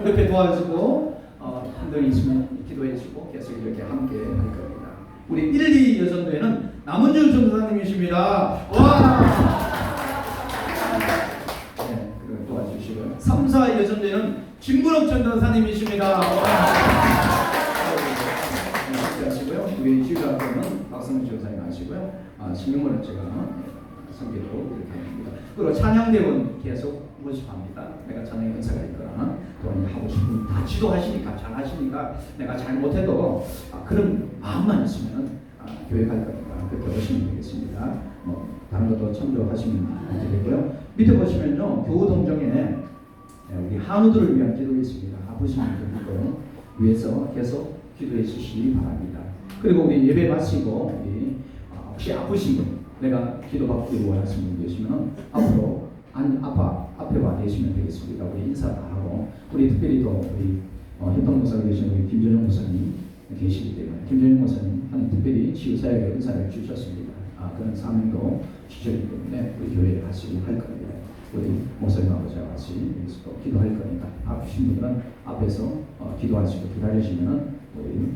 옆에 도와주고 힘들이 있으면 기도해주고 계속 이렇게 함께 할 겁니다. 우리 1, 2 여전도에는 남은주 전도사님이십니다. 와! 3, 4 여전대는 김구럽 전도사님이십니다. 하시고요. 우리 지휘자께는 박성민 전도사님 하시고요. 신경문을 제가 성기로 이렇게 합니다. 그리고 찬양대원 계속 모집합니다. 내가 찬양 연사가 있거나 또 하고 싶은 다 지도하시니까 잘하시니까 내가 잘 못해도 그런 마음만 있으면 교회 갈 거니까 그렇게 오시면 되겠습니다. 다른 것도 참조하시면 되겠고요. 밑에 보시면요, 교우 동정에 우리 한우들을 위한 기도가 있습니다. 아프신 분들도 위해서 계속 기도해 주시기 바랍니다. 그리고 우리 예배 마치고 우리 혹시 아프신 분, 내가 기도받기를 원하시는 분 계시면 앞으로 앞에 와 계시면 되겠습니다. 우리 인사 다 하고 우리 특별히 또 우리 협동 목사가 계신 우리 김전영 목사님 계시기 때문에 김전영 목사님 특별히 치유사역에 은사를 주셨습니다. 그런 사명도 주셨기 때문에 우리 교회에 같이 할 겁니다. 우리 목사님 아버지와 같이 여기서 또 기도할 거니까 아프신 분들은 앞에서 기도하시고 기다리시면 우리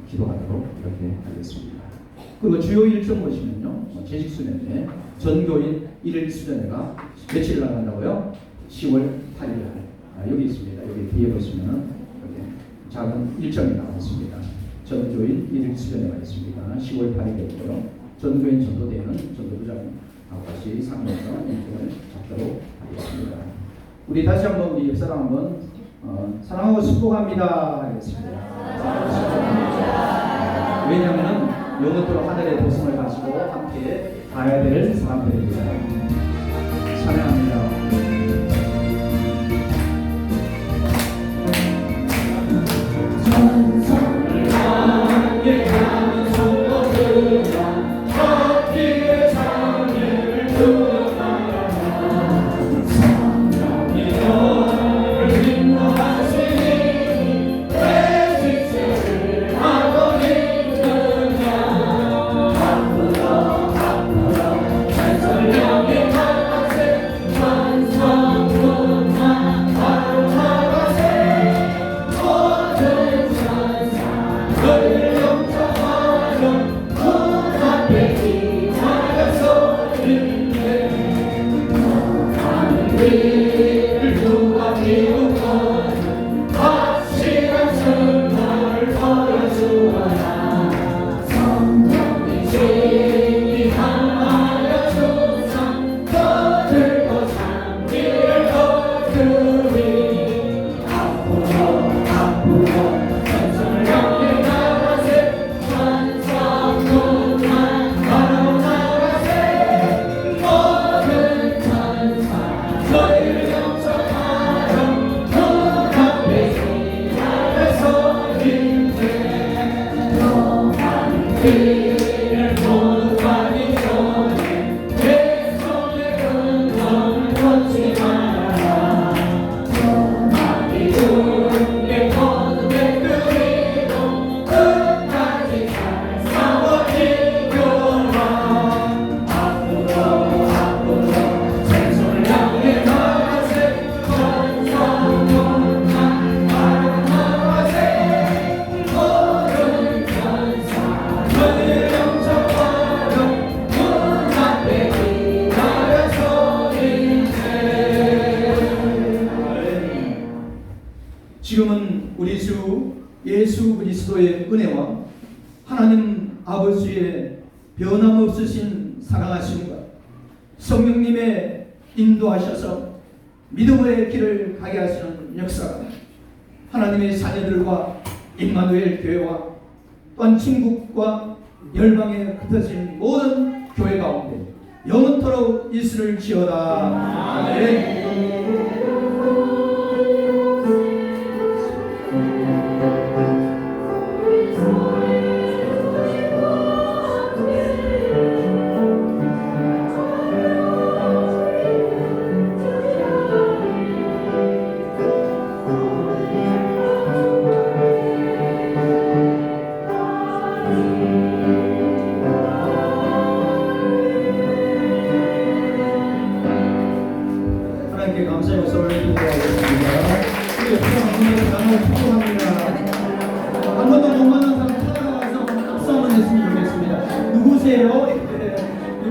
기도하도록 이렇게 하겠습니다. 그리고 주요 일정 보시면요, 재직 수련회 전교인 1일 수련회가 며칠 나간다고요? 10월 8일 날 여기 있습니다. 여기 뒤에 보시면은 이렇게 작은 일정이 나와 있습니다. 전교인 1일 수련회가 있습니다. 10월 8일에 있고요. 전교인 전도대회는 전도부장 같이 상의해서 일정을 잡도록 하겠습니다. 우리 다시 한번 우리 옆사람 한번 사랑하고 축복합니다 하겠습니다. 왜냐하면 영원토록 하늘의 도성을 가지고 함께 가야 될 사람들입니다. 찬양합니다. 아 우리를 거룩하기 전에 내 손에 근성을 걷지 말아라. 마귀 주께 거듭에 드리고 끝까지 잘 싸워 이겨라. 앞으로 생선을 향해 나가세. 천상 용한 바로 나가세. 모든 천사 너희를 영접하여 문 앞에 기다려 서리세. 지금은 우리 주 예수 그리스도의 은혜와 하나님 아버지의 변함없으신 사랑하심과 성령님의 인도하셔서 믿음의 길을 가게 하시는 역사가 하나님의 자녀들과 임마누엘 교회와 또한 중국과 열방에 흩어진 모든 교회 가운데 영원토록 있을지어다. 아멘. 하나님께 감사의 말씀을 드리겠습니다. 우리 옆에 분들은 나눠 축복합니다. 한 번도 못 만난 사람 찾아가서 박수 한번 냈으면 좋겠습니다. 누구세요?